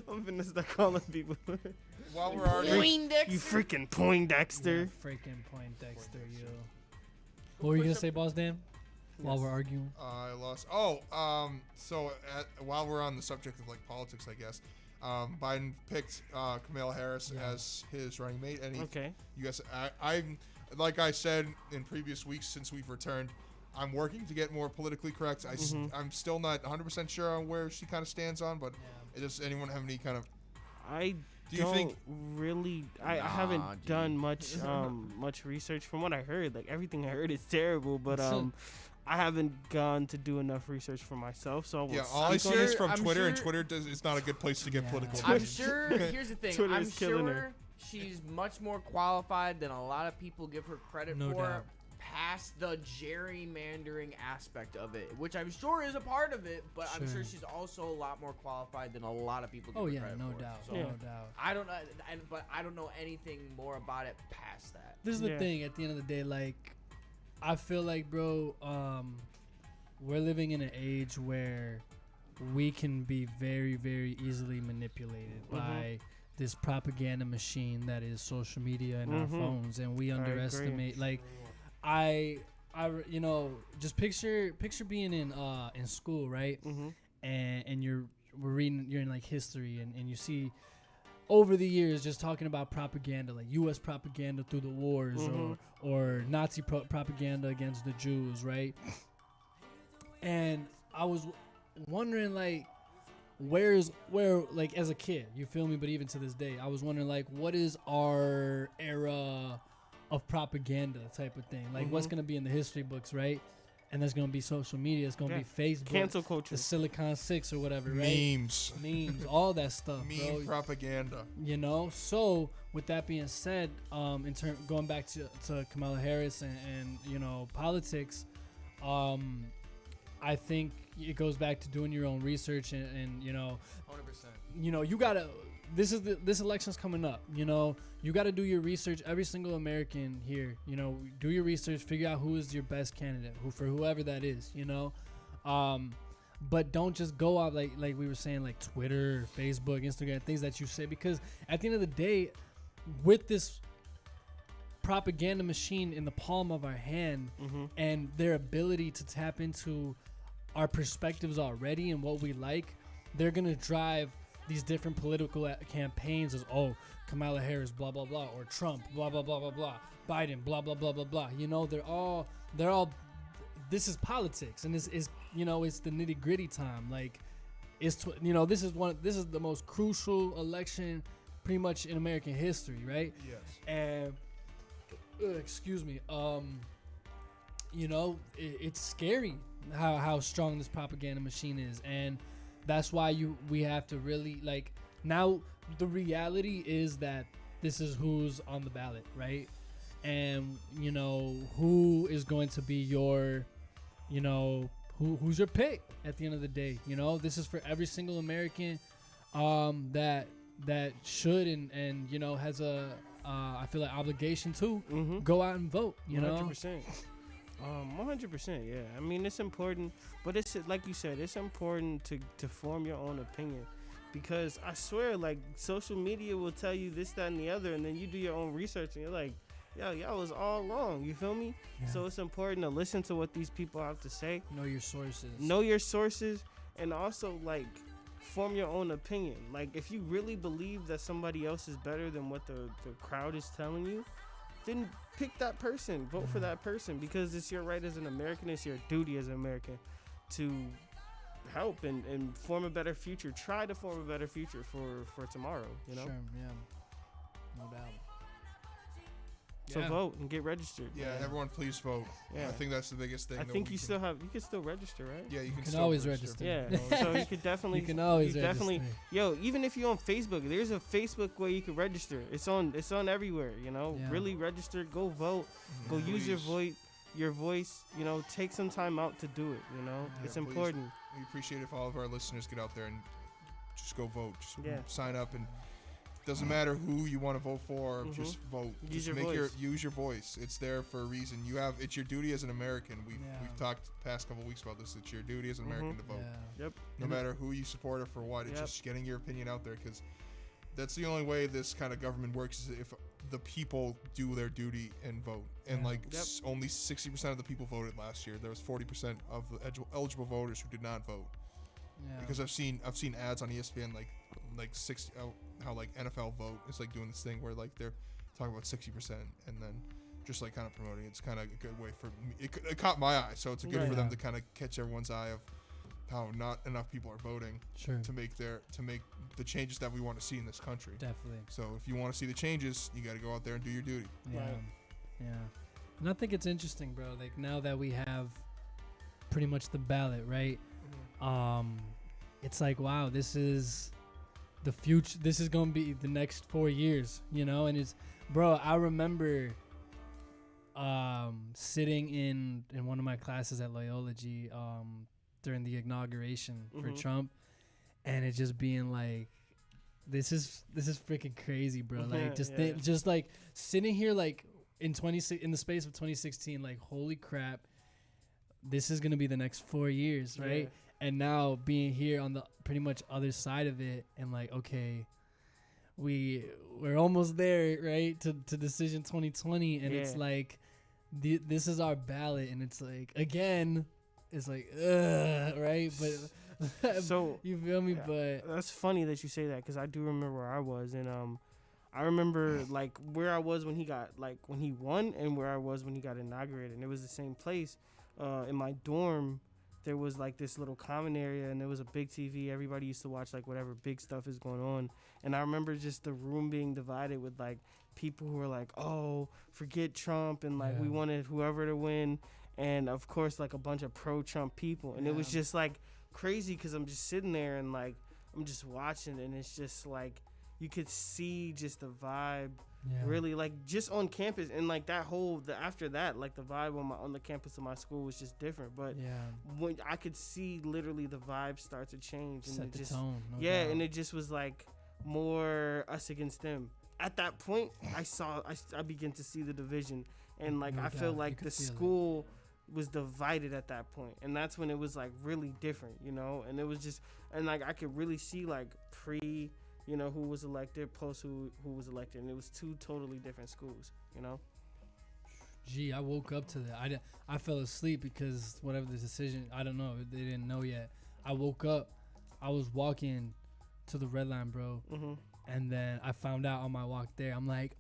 I'm finna start calling people. While we're already Poindexter. You freaking Poindexter. yeah, freaking Poindexter, yo. What were you gonna say, Boss Dan? While we're arguing. I lost. While we're on the subject of like politics, I guess Biden picked Kamala Harris as his running mate, and you guys, I'm like I said in previous weeks since we've returned, I'm working to get more politically correct. I'm still not 100% sure on where she kind of stands on, but does anyone have any kind of? Do you think really? I haven't done much much research. From what I heard, like everything I heard is terrible, but I haven't gone to do enough research for myself, so all I see is from Twitter, and Twitter is not a good place to get political. I'm sure. Here's the thing. Twitter I'm is killing sure her. she's much more qualified than a lot of people give her credit No for. doubt. Past the gerrymandering aspect of it, which I'm sure is a part of it, but I'm sure Sure. she's also a lot more qualified than a lot of people give Oh her yeah, credit no for. doubt, So no doubt. I don't know, but I don't know anything more about it past that. This is the thing. At the end of the day, like, I feel like, bro, we're living in an age where we can be very, very easily manipulated by this propaganda machine that is social media and our phones, and we underestimate. Like, you know, just picture being in school, right? And you're in like history, and you see over the years just talking about propaganda, like U.S. propaganda through the wars, or Nazi propaganda against the Jews, right? And I was wondering, like, where like as a kid, you feel me? But even to this day, I was wondering, like, what is our era of propaganda type of thing? Like, what's gonna be in the history books, right? And there's gonna be social media. It's gonna be Facebook, cancel culture, the Silicon Six or whatever, right? Memes, all that stuff, bro. Propaganda. You know. So with that being said, going back to Kamala Harris and you know politics, I think it goes back to doing your own research and you know, 100%. you know, you gotta. This election's coming up. You know, you got to do your research. Every single American here, you know, do your research. Figure out who is your best candidate, for whoever that is. You know, but don't just go out like we were saying, like Twitter, Facebook, Instagram, things that you say, because at the end of the day, with this propaganda machine in the palm of our hand and their ability to tap into our perspectives already and what we like, they're gonna drive these different political campaigns as, oh, Kamala Harris, blah blah blah, or Trump, blah blah blah blah blah, Biden, blah blah blah blah blah. You know, they're all. This is politics, and this is, you know, it's the nitty gritty time. Like, you know, this is the most crucial election, pretty much in American history, right? Yes. And excuse me, you know, it's scary how strong this propaganda machine is, and that's why we have to really, like, now the reality is that this is who's on the ballot, right? And, you know, who is going to be your, you know, who's your pick at the end of the day. You know, this is for every single American that should and you know, has a I feel like obligation to go out and vote, you 100%. know. 100%, yeah. I mean, it's important, but it's like you said, it's important to form your own opinion, because I swear, like, social media will tell you this, that, and the other, and then you do your own research, and you're like, yo, y'all was all wrong. You feel me? Yeah. So it's important to listen to what these people have to say. Know your sources. Know your sources, and also, like, form your own opinion. Like, if you really believe that somebody else is better than what the crowd is telling you, then pick that person. Vote for that person, because it's your right as an American. It's your duty as an American to help and form a better future. Try to form a better future for tomorrow, you know? Sure, yeah. No doubt. So Yeah. vote and get registered. Yeah, man. everyone, please vote. Yeah. I think that's the biggest thing. I that think we you can- can still register, right? Yeah, you can can still always register. Yeah. So you could definitely. You can always definitely. register. Yo, even if you're on Facebook, there's a Facebook where you can register. It's on everywhere. You know, Yeah. really register. Go vote. Go use your voice. Your voice. You know, take some time out to do it. You know, Yeah, it's please. important. We appreciate if all of our listeners get out there and just go vote. Just Yeah. sign up, and doesn't matter who you want to vote for. Mhm. Just vote. Use Just your make voice. use your voice. It's there for a reason. It's your duty as an American. We've Yeah. talked the past couple weeks about this. It's your duty as an American to vote. Yeah. No matter who you support or for what, it's Yep. just getting your opinion out there, because that's the only way this kind of government works, is if the people do their duty and vote. And Yeah. only 60% of the people voted last year. There was 40% of the eligible voters who did not vote. Yeah. Because I've seen ads on ESPN how like NFL vote is like doing this thing where like they're talking about 60% and then just like kind of promoting it. It's kind of a good way for me. It caught my eye, so it's good Right. for them Yeah. to kind of catch everyone's eye of how not enough people are voting Sure. to make the changes that we want to see in this country. Definitely. So if you want to see the changes, you got to go out there and do your duty. Yeah. Right. Yeah. And I think it's interesting, bro. Like now that we have pretty much the ballot, right? It's like, wow, this is the future. This is going to be the next 4 years, you know? And it's, bro, I remember sitting in one of my classes at Loyology during the inauguration for Mhm. Trump, and it just being like, this is freaking crazy, bro. Like Yeah. just like sitting here like in the space of 2016, like holy crap, this is gonna be the next 4 years, right? Yeah. And now being here on the pretty much other side of it, and like, okay, we're almost there, right? To decision 2020, and it's Yeah. like this is our ballot, and it's like again, it's like right, but So you feel me? yeah. But That's funny that you say that, because I do remember where I was, and I remember like where I was when he won, and where I was when he got inaugurated, and it was the same place. In my dorm, there was like this little common area, and there was a big TV. Everybody used to watch like whatever big stuff is going on, and I remember just the room being divided with like people who were like, "Oh, forget Trump," and like we Yeah. wanted whoever to win, and of course like a bunch of pro-Trump people, and it was Yeah. just like crazy, because I'm just sitting there and like I'm just watching, and it's just like you could see just the vibe yeah, really like just on campus, and like after that, like the vibe on the campus of my school was just different. But yeah, when I could see literally the vibe start to change, and set it the just tone. No yeah, doubt. and it just was like more us against them. At that point, I began to see the division, and like No I feel doubt. like You the could feel it. school was divided at that point, and that's when it was like really different, you know. And it was just, and like I could really see like pre, you know, who was elected, post who was elected, and it was two totally different schools, you know. Gee, I woke up to that. I fell asleep because whatever the decision, I don't know. They didn't know yet. I woke up. I was walking to the red line, bro, Mm-hmm. and then I found out on my walk there. I'm like,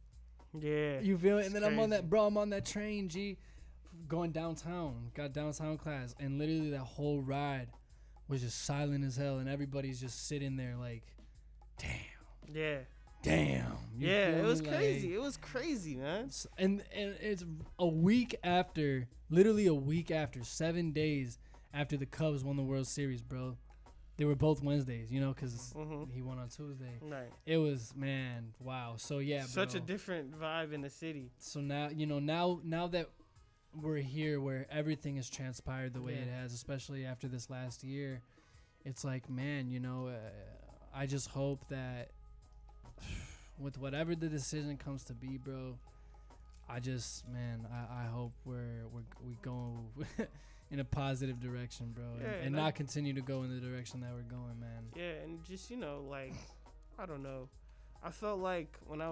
Yeah. you feel it? And then I'm on crazy. that, bro. I'm on that train, G, going downtown. Got downtown class, and literally that whole ride was just silent as hell, and everybody's just sitting there like, Yeah. damn. You Yeah. feel It was me? crazy. Like, It was crazy, man. and it's a week after, literally a week after, 7 days after the Cubs won the World Series, bro. They were both Wednesdays, you know, because Mhm. he won on Tuesday. Right. It was, man, wow. So yeah, Such a bro. different vibe in the city. So now, you know, now that we're here, where everything has transpired the way it Yeah. has, especially after this last year, it's like, man, you know, I just hope that with whatever the decision comes to be, bro, I hope we go in a positive direction, bro, Yeah, and and not continue to go in the direction that we're going, man. Yeah, and just, you know, like, I don't know. I felt like when it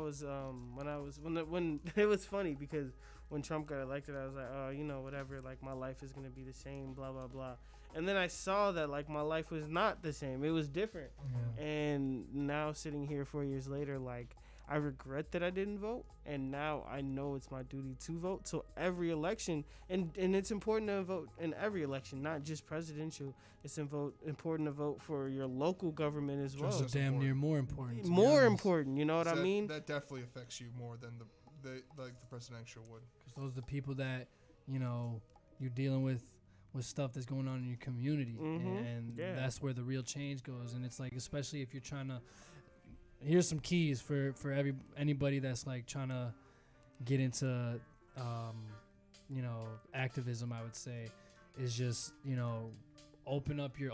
was funny, because when Trump got elected, I was like, oh, you know, whatever, like my life is gonna be the same, blah blah blah. And then I saw that like my life was not the same; it was different. Yeah. And now sitting here 4 years later, like I regret that I didn't vote, and now I know it's my duty to vote. So every election, and it's important to vote in every election, not just presidential. It's important to vote for your local government as well. Just So as damn important. near more important. to be More honest. important, you know what I mean? That definitely affects you more than the presidential would. Because those are the people that, you know, you're dealing with stuff that's going on in your community. And that's where the real change goes. And it's like, especially if you're trying to, here's some keys for anybody that's like trying to get into, you know, activism, I would say, is just, you know, open up your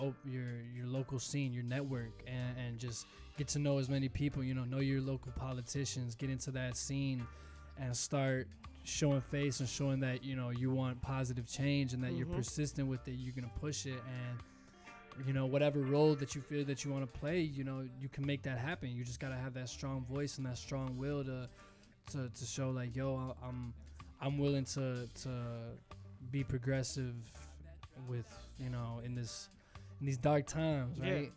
local scene, your network, and just get to know as many people, you know your local politicians, get into that scene and start showing face and showing that, you know, you want positive change and that you're persistent with it, you're going to push it, and, you know, whatever role that you feel that you want to play, you know, you can make that happen. You just got to have that strong voice and that strong will to show like, yo, I'm willing to be progressive with, you know, in these dark times, right?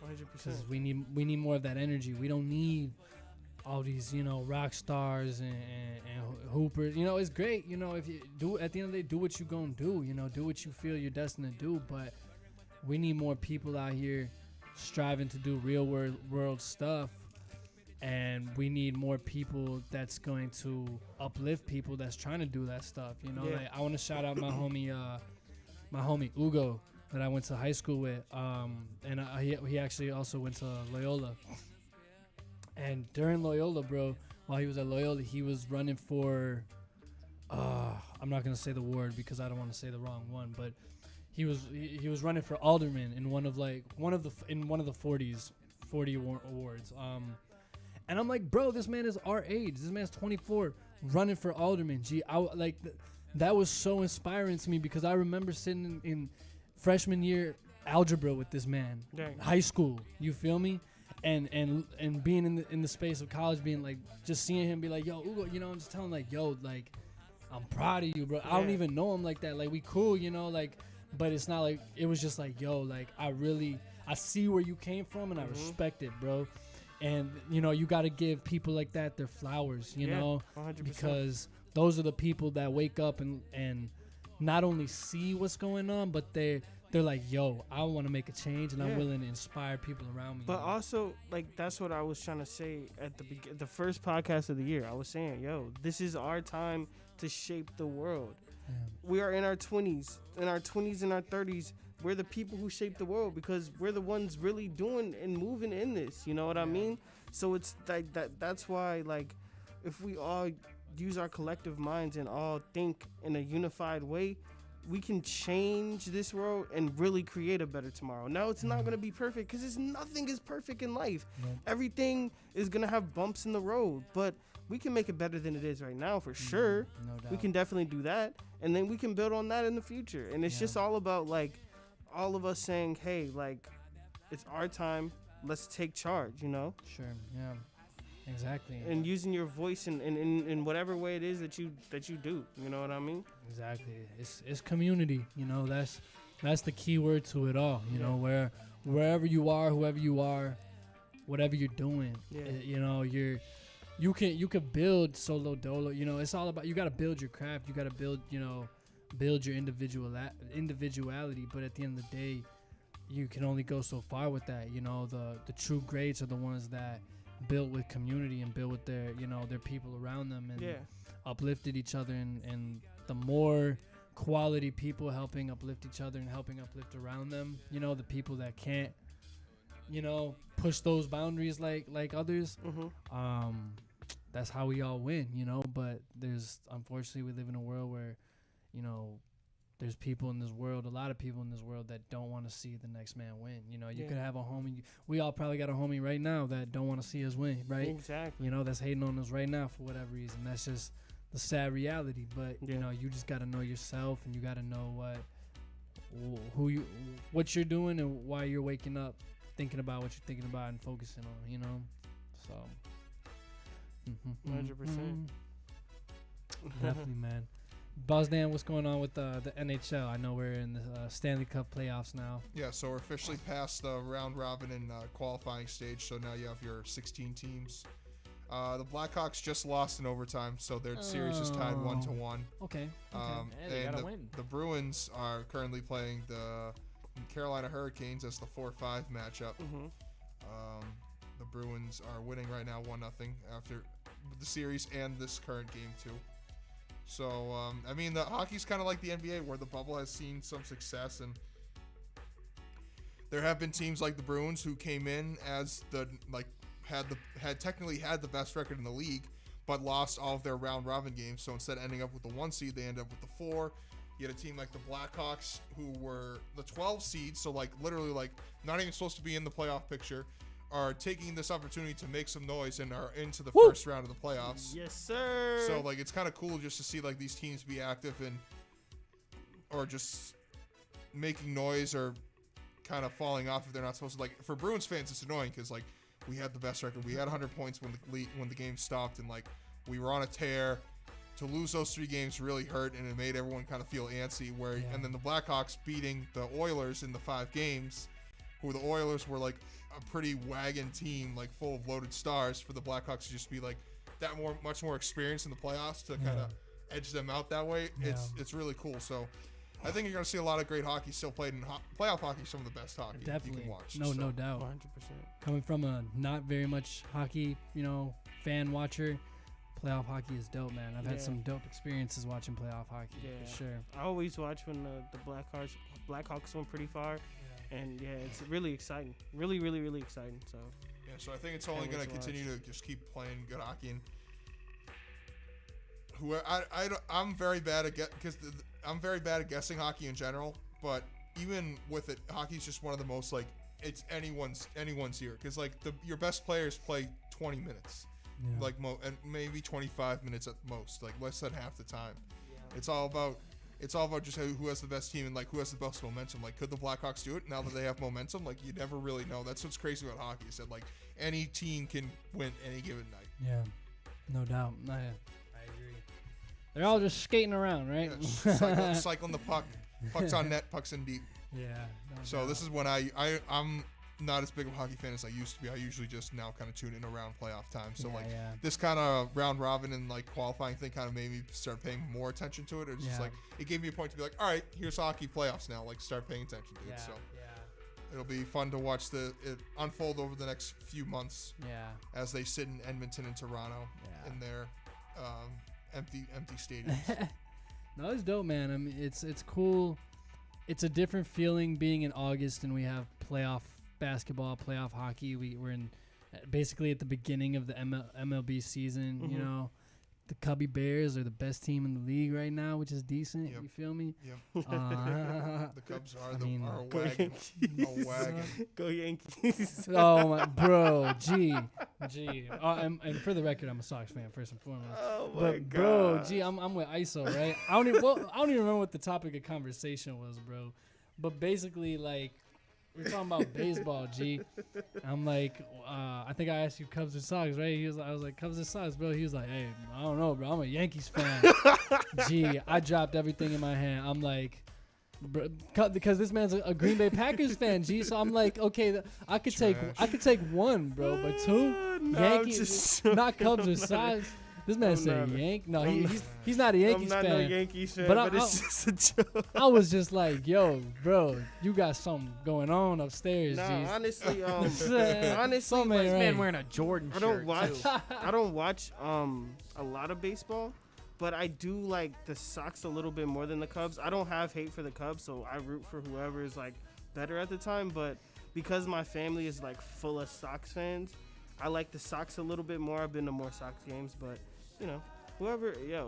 100%. Because we need more of that energy. We don't need all these, you know, rock stars and hoopers. You know, it's great, you know, if you do, at the end of the day, do what you gonna do, you know, do what you feel you're destined to do. But we need more people out here striving to do real world stuff. And we need more people that's going to uplift people that's trying to do that stuff. You know, like, I want to shout out my homie Ugo that I went to high school with. And he actually also went to Loyola. And during Loyola, bro, while he was at Loyola, he was running for, I'm not gonna say the word because I don't want to say the wrong one, but he was running for alderman in one of the 40 awards. And I'm like, bro, this man is our age. This man's 24, running for alderman. That was so inspiring to me because I remember sitting in freshman year algebra with this man, high school. You feel me? And being in the space of college, being like, just seeing him be like, yo, Ugo, you know, I'm just telling him like, yo, like, I'm proud of you, bro. I don't even know him like that. Like, we cool, you know, like, but it's not like, it was just like, yo, like, I see where you came from and I respect it, bro. And, you know, you got to give people like that their flowers, you know, 100%. because those are the people that wake up and not only see what's going on, but they're like, yo, I want to make a change and I'm willing to inspire people around me. But also, like, that's what I was trying to say at the first podcast of the year. I was saying, yo, this is our time to shape the world. Yeah. We are in our 20s, and our 30s. We're the people who shape the world because we're the ones really doing and moving in this. You know what I mean? So it's like that's why, like, if we all use our collective minds and all think in a unified way, we can change this world and really create a better tomorrow. Now, it's not going to be perfect because nothing is perfect in life. Everything is going to have bumps in the road, but we can make it better than it is right now for sure. No doubt. We can definitely do that, and then we can build on that in the future. And it's just all about, like, all of us saying, hey, like, it's our time. Let's take charge, you know? Sure, yeah. Exactly. And using your voice in whatever way it is that you do. You know what I mean? Exactly. It's community. You know, that's the key word to it all. You know, wherever you are, whoever you are, whatever you're doing, you know, you can build solo dolo. You know, it's all about, you got to build your craft. You got to build your individuality. But at the end of the day, you can only go so far with that. You know, the true greats are the ones that built with community and built with their people around them and uplifted each other, and the more quality people helping uplift each other and helping uplift around them, you know, the people that can't, you know, push those boundaries like others, that's how we all win, you know. But unfortunately we live in a world where, you know, there's people in this world, a lot of people in this world that don't want to see the next man win. You know, you could have a homie. We all probably got a homie right now that don't want to see us win, right? Exactly. You know, that's hating on us right now for whatever reason. That's just the sad reality. But, you know, you just got to know yourself, and you got to know what you're doing and why you're waking up thinking about what you're thinking about and focusing on, you know? So. 100%. Definitely, man. Boss Dan, what's going on with the NHL? I know we're in the Stanley Cup playoffs now. Yeah, so we're officially past the round robin and qualifying stage. So now you have your 16 teams. The Blackhawks just lost in overtime, so their series is tied 1-1. Okay. They and gotta win. The Bruins are currently playing the Carolina Hurricanes as the 4-5 matchup. The Bruins are winning right now 1-0 after the series and this current game too. So I mean, the hockey's kind of like the NBA, where the bubble has seen some success, and there have been teams like the Bruins who came in as had technically had the best record in the league, but lost all of their round robin games. So instead of ending up with the 1 seed, they end up with the 4. You had a team like the Blackhawks who were the 12 seed, so like literally like not even supposed to be in the playoff picture, are taking this opportunity to make some noise and are into the first round of the playoffs. Yes, sir. So like it's kind of cool just to see like these teams be active and or just making noise or kind of falling off if they're not supposed to. Like for Bruins fans, it's annoying because like we had the best record. We had 100 points when the game stopped, and like we were on a tear. To lose those 3 games really hurt, and it made everyone kind of feel antsy. And then the Blackhawks beating the Oilers in the 5 games, who the Oilers were like a pretty wagon team, like full of loaded stars. For the Blackhawks to just be like that much more experience in the playoffs to kind of edge them out that way. It's really cool. So I think you're going to see a lot of great hockey still played in playoff hockey. Some of the best hockey Definitely. you can watch. No doubt. 100%. Coming from a not very much hockey, fan watcher, playoff hockey is dope, man. I've had some dope experiences watching playoff hockey for sure. I always watch when the Blackhawks went pretty far, and it's really exciting. Really, really, really exciting. So so I think it's only going to continue to just keep playing good hockey. And I'm very bad at guessing hockey in general, but even with it, hockey's just one of the most like it's anyone's year because like your best players play 20 minutes. Yeah. Like and maybe 25 minutes at most, like less than half the time. It's all about just who has the best team and like who has the best momentum. Like, could the Blackhawks do it now that they have momentum? Like, you never really know. That's what's crazy about hockey is that like any team can win any given night. Yeah, no doubt. I agree. They're all just skating around, right? Yeah, cycling the puck. Puck's on net. Puck's in deep. Yeah. So this is when I'm not as big of a hockey fan as I used to be. I usually just now kind of tune in around playoff time. So this kind of round robin and like qualifying thing kind of made me start paying more attention to it. It's just like it gave me a point to be like, all right, here's hockey playoffs now. Like start paying attention to it. So it'll be fun to watch it unfold over the next few months. Yeah. As they sit in Edmonton and Toronto in their empty stadiums. No, it's dope, man. I mean, it's cool. It's a different feeling being in August and we have playoff basketball, playoff hockey. We're in basically at the beginning of the MLB season. Mm-hmm. You know, the Cubby Bears are the best team in the league right now, which is decent. Yep. You feel me? Yep. The Cubs are a wagon. A wagon. Go Yankees. Oh my, bro, gee. And for the record, I'm a Sox fan first and foremost. Oh my but God. bro, gee, I'm with ISO, right? I don't even remember what the topic of conversation was, bro. But basically, like, we're talking about baseball, G. I'm like, I think I asked you Cubs or Sox, right? I was like, Cubs or Sox, bro. He was like, hey, I don't know, bro. I'm a Yankees fan. G, I dropped everything in my hand. I'm like, bro, because this man's a Green Bay Packers fan, G. So I'm like, okay, I could take one, bro, but two Yankees, not Cubs or Sox. This man said Yank. No, he's not a Yankees fan. I'm not no Yankees fan, but it's just a joke. I was just like, yo, bro, you got something going on upstairs. Nah, honestly, Something This ain't man right. wearing a Jordan I shirt. don't watch. too. I don't watch a lot of baseball, but I do like the Sox a little bit more than the Cubs. I don't have hate for the Cubs, so I root for whoever is like better at the time. But because my family is like full of Sox fans, I like the Sox a little bit more. I've been to more Sox games, but you know,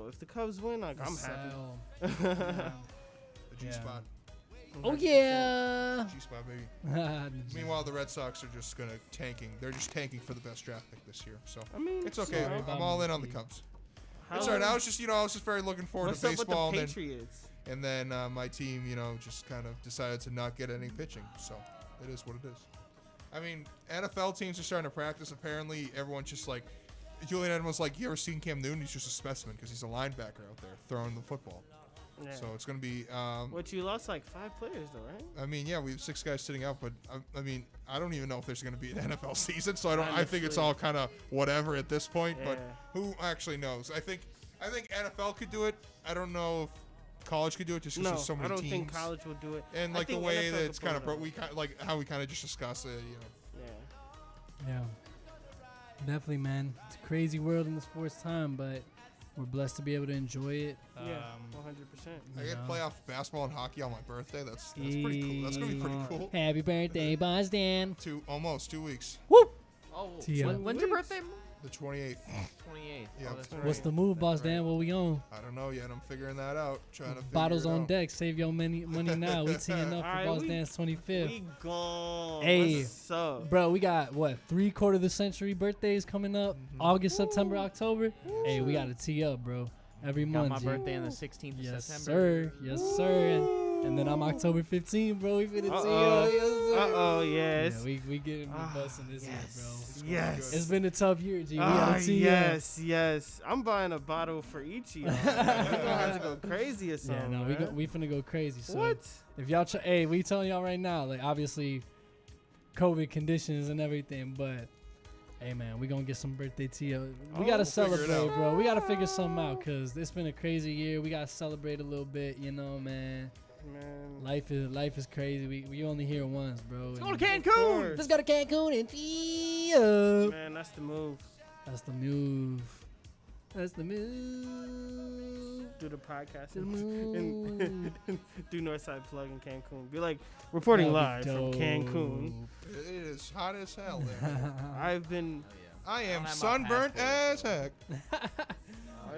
if the Cubs win, like I'm happy. The G spot. Oh yeah. G spot, baby. Meanwhile, the Red Sox are just tanking. They're just tanking for the best draft pick this year. So I mean, it's okay. sorry I'm all in on the Cubs. It's alright. I was just very looking forward What's to up with baseball, the Patriots? and then my team, just kind of decided to not get any pitching. So it is what it is. I mean, NFL teams are starting to practice. Apparently, everyone's just like, Julian Edelman's like, you ever seen Cam Newton? He's just a specimen because he's a linebacker out there throwing the football. Yeah. So it's going to be. What, you lost like 5 players though, right? I mean, yeah, we have 6 guys sitting out, but I mean, I don't even know if there's going to be an NFL season. So I think it's all kind of whatever at this point. Yeah. But who actually knows? I think NFL could do it. I don't know if college could do it just because there's so many I don't teams. think college will do it. And I like the think way NFL that it's could pull kind of it off. like how we kind of just discussed it, Yeah. Yeah. Definitely, man. It's a crazy world in the sports time, but we're blessed to be able to enjoy it. Yeah, 100%. I get playoff basketball and hockey on my birthday. That's pretty cool. That's gonna be pretty cool. Happy birthday, Boston. Almost 2 weeks. Whoop. Oh, Tia. when's your birthday? The 28th. 28th. Yeah. Oh, that's What's right. the move, That's Boston? What we on? I don't know yet. I'm figuring that out. Trying to figure Bottles it on out. deck. Save your money now. We teeing up for Alright, Boss we- Dance 25th. We gone. Hey. What's up? Bro, we got what 3/4 of the century birthdays coming up. August, September, October. Hey, we got to tee up, bro. Every Got month. my G. birthday on the 16th of Yes, September. sir. Yes, sir. And then I'm October 15th, bro. We finna tee Uh-oh. up. Yes, sir. Uh-oh, yes. Yeah, we getting Ah, busting this year, bro. Yes. It's been a tough year, G. We Ah, gotta tee yes, yes. I'm buying a bottle for each of y'all. We're gonna have to go crazy or up. Yeah, something. no, man. we finna go crazy. So What? if y'all, hey, we telling y'all right now, like obviously, COVID conditions and everything, but hey, man, we gonna get some birthday tea. We Oh, gotta we'll figure it celebrate, out. bro. We gotta figure something out because it's been a crazy year. We gotta celebrate a little bit, you know, man. Man. Life is crazy. We only here once, bro. Let's go to and- Cancun. course. Let's go to Cancun and tee up. Man, that's the move. That's the move. That's the move. Do the podcast The and, move. do Northside plug in Cancun. Be like reporting live That'd from be Cancun. dope. It is hot as hell there. I've been. I am don't have my sunburnt as passport, heck.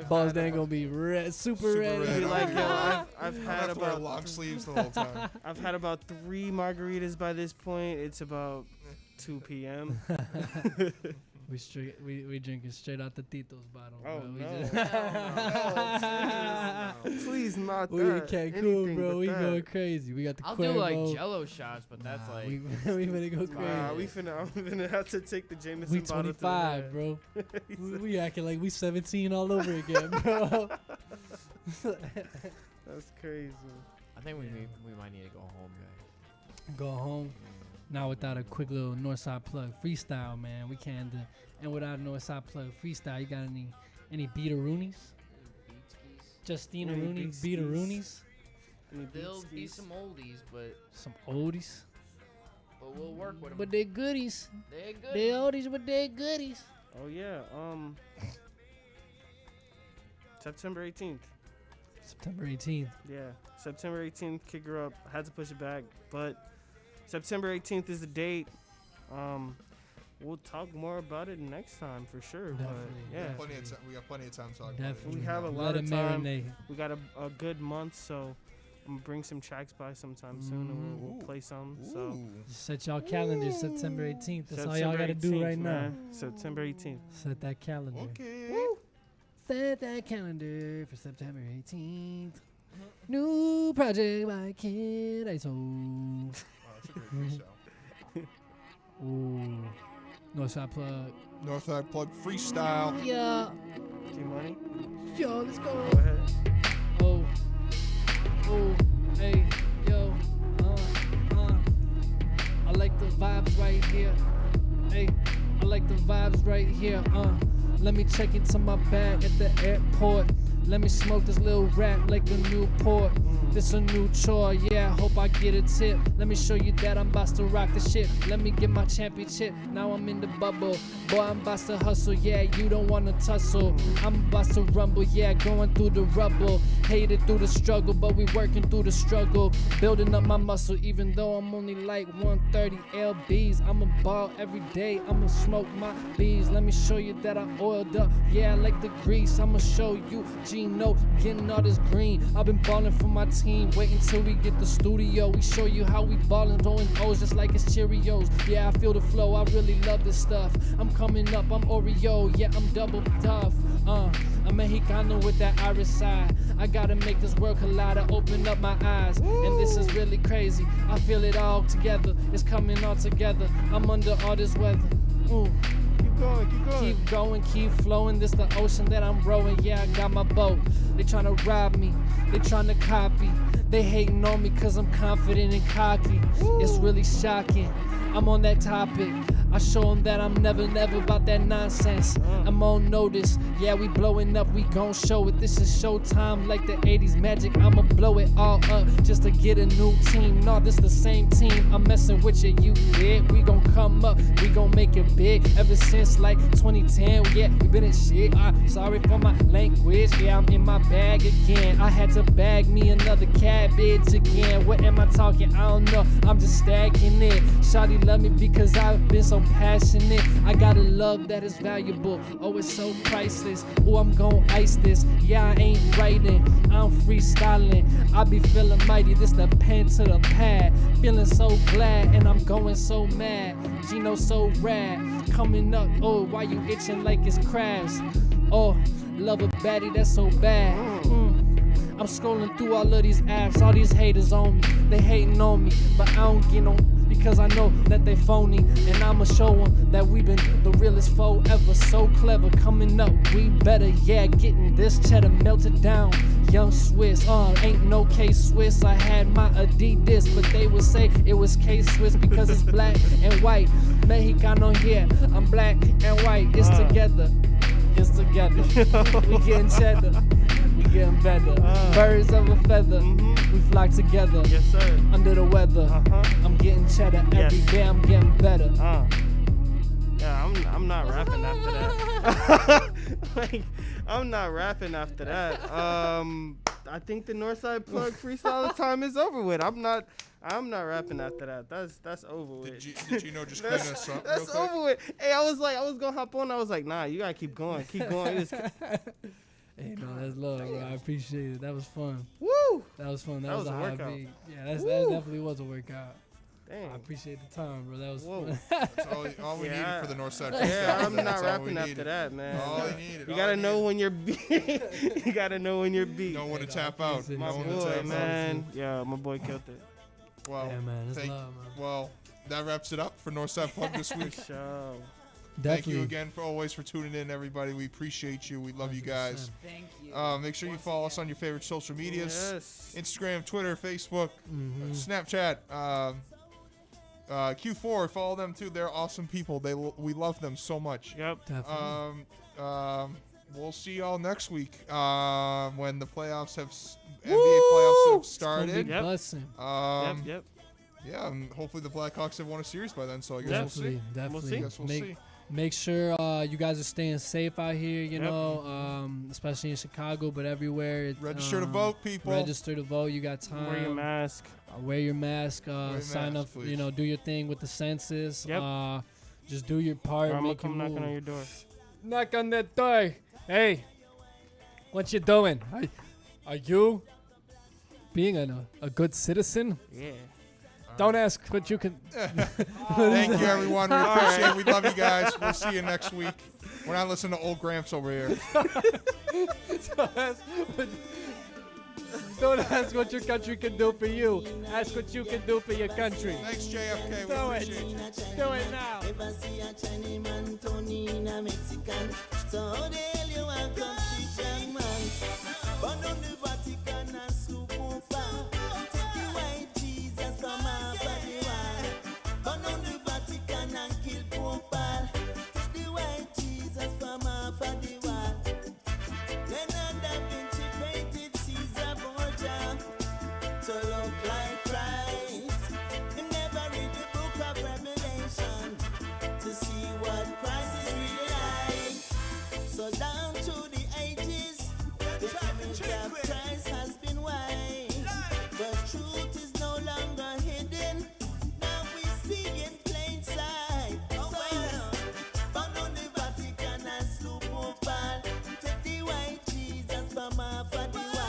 Balls ain't gonna be super Super ready. red. Be like, yo, I've I'm gonna had have to wear about long sleeves the whole time. I've had about 3 margaritas by this point. It's about 2 p.m. We drinking straight out the Tito's bottle. Oh, bro. We no. just- Please not We in that. Cancun, Anything bro. but We that. going crazy. We got the I'll Cuervo. do like Jello shots, but that's Nah, like we finna go crazy. Nah, I'm gonna have to take the Jameson We bottle to the 25, head. bro. we acting like we 17 all over again, bro. That's crazy. I think we might need to go home, guys. Go home. Now without a quick little Northside plug freestyle, man, we can't do. And without a Northside plug freestyle, you got any beateroonies? Justina Any Rooney, beat skis? beateroonies? Any beat There'll be skis? some oldies, but Some oldies, we'll work with them. but they're goodies. They're good. They're oldies, but they're goodies. Oh yeah. September 18th. September 18th. Yeah, September 18th. Kick her up. I had to push it back, but September 18th is the date. We'll talk more about it next time for sure. Definitely, But yeah, Plenty of time. We got plenty of time to talk about Definitely. it. We have a Let lot it of time. marinate. we got a good month, so I'm gonna bring some tracks by sometime soon, and we'll Ooh. play some. So Ooh. Set y'all calendars September 18th. That's all September y'all gotta do 18th, right now. man. September 18th. Set that calendar. Okay. Set that calendar for September 18th. New project by Kid ISO. Wow, that's a great freestyle. Ooh. Northside plug. Northside plug freestyle. Yeah. G Money, Yo, let's go. go ahead. Oh. Oh. Hey. Yo. I like the vibes right here. Hey. I like the vibes right here. Let me check into my bag at the airport. Let me smoke this little rap like a Newport. This a new chore, yeah, I hope I get a tip. Let me show you that I'm about to rock the shit. Let me get my championship, now I'm in the bubble. Boy, I'm about to hustle, yeah, you don't wanna tussle. I'm about to rumble, yeah, going through the rubble. Hated through the struggle, but we working through the struggle. Building up my muscle, even though I'm only like 130 lbs. I'ma ball every day, I'ma smoke my bees. Let me show you that I oiled up, yeah, I like the grease. I'ma show you Gino getting all this green. I've been balling for my team, wait until we get the studio. We show you how we ballin', throwing O's just like it's Cheerios. Yeah, I feel the flow, I really love this stuff. I'm coming up, I'm Oreo, yeah, I'm double tough. I'm Mexicano with that Irish side. I gotta make this world collider, open up my eyes. And this is really crazy, I feel it all together. It's coming all together, I'm under all this weather. Ooh. Keep going, keep going. Keep going, keep flowing. This the ocean that I'm rowing. Yeah, I got my boat. They tryna rob me. They tryna copy. They hating on me cause I'm confident and cocky. It's really shocking. I'm on that topic. I show them that I'm never about that nonsense. I'm on notice. Yeah, we blowing up. We gon' show it. This is showtime like the 80s magic. I'ma blow it all up just to get a new team. No, this the same team. I'm messing with you did. We gon' come up. We gon' make it big. Ever since like 2010, yeah, we been in shit. Sorry for my language. Yeah, I'm in my bag again. I had to bag me another cabbage again. What am I talking? I don't know. I'm just stacking it. Shawty love me because I've been so passionate. I got a love that is valuable. Oh, it's so priceless. Oh, I'm gon' ice this. Yeah, I ain't writing. I'm freestyling. I be feeling mighty. This the pen to the pad. Feeling so glad and I'm going so mad. Gino so rad. Coming up. Oh, why you itching like it's crabs? Oh, love a baddie that's so bad. I'm scrolling through all of these apps, all these haters on me. They hating on me, but I don't get on because I know that they phony. And I'ma show them that we been the realest foe ever. So clever, coming up, we better. Yeah, getting this cheddar melted down. Young Swiss, ain't no K-Swiss. I had my Adidas, but they would say it was K-Swiss because it's black and white. Mexicano here, I'm black and white. It's together, it's together. We getting cheddar. Getting better. Birds of a feather. We flock together. Yes, sir. Under the weather. I'm getting cheddar every day. I'm getting better. Yeah, I'm not rapping after that. Like, I'm not rapping after that. I think the Northside plug freestyle time is over with. I'm not rapping after that. That's over with. Did you know just clean us up? That's over with. Hey, I was gonna hop on. I was like, nah, you gotta keep going. Keep going. Hey, no, that's love, bro. I appreciate it. That was fun. Woo! That was fun. That That was was a a high workout. beat. Yeah, that definitely was a workout. Damn. I appreciate the time, bro. That was Whoa. fun. That's all we needed for the Northside. Yeah, I'm That's not all rapping we after needed. that, man. All you needed. You gotta know when you're beat. You gotta know when you're beat. Know when to Yeah, tap I out. appreciate My Know when to boy, tap out. man. Yeah, my boy killed it. Well, Yeah, man. It's thank- love, man. well, that wraps it up for Northside Plug this week. For sure. Thank Definitely. you again for always for tuning in, everybody. We appreciate you. We love you guys. 100%. Thank you. Make sure you follow us on your favorite social medias: Yes. Instagram, Twitter, Facebook, Mhm. Snapchat. Q4, follow them too. They're awesome people. We love them so much. Yep. Definitely. We'll see y'all next week when the playoffs NBA playoffs have It's gonna be started. Yep. blessing. Yep. Yeah, and hopefully the Blackhawks have won a series by then. So I guess Yeah. we'll see. Definitely. Definitely. see. I guess we'll see. Make sure you guys are staying safe out here, you Yep. know, especially in Chicago, but everywhere. Register to vote, people. Register to vote. You got time. Wear your mask. Wear your mask. your Sign mask, up. please. You know, do your thing with the census. Yep. Just do your part. Or I'm gonna Make your come knocking move. on your door. Knock on that door. Hey, what you doing? Are you being a good citizen? Yeah. Don't ask what you can. Thank you, everyone. We appreciate it. We love you guys. We'll see you next week. We're not listening to old Gramps over here. Don't ask what your country can do for you. Ask what you can do for your country. Thanks, JFK. We Do it. appreciate you. Do it now. Ever see a Chinese man turn in a Mexican? So how the hell you want come see young man? Burn down the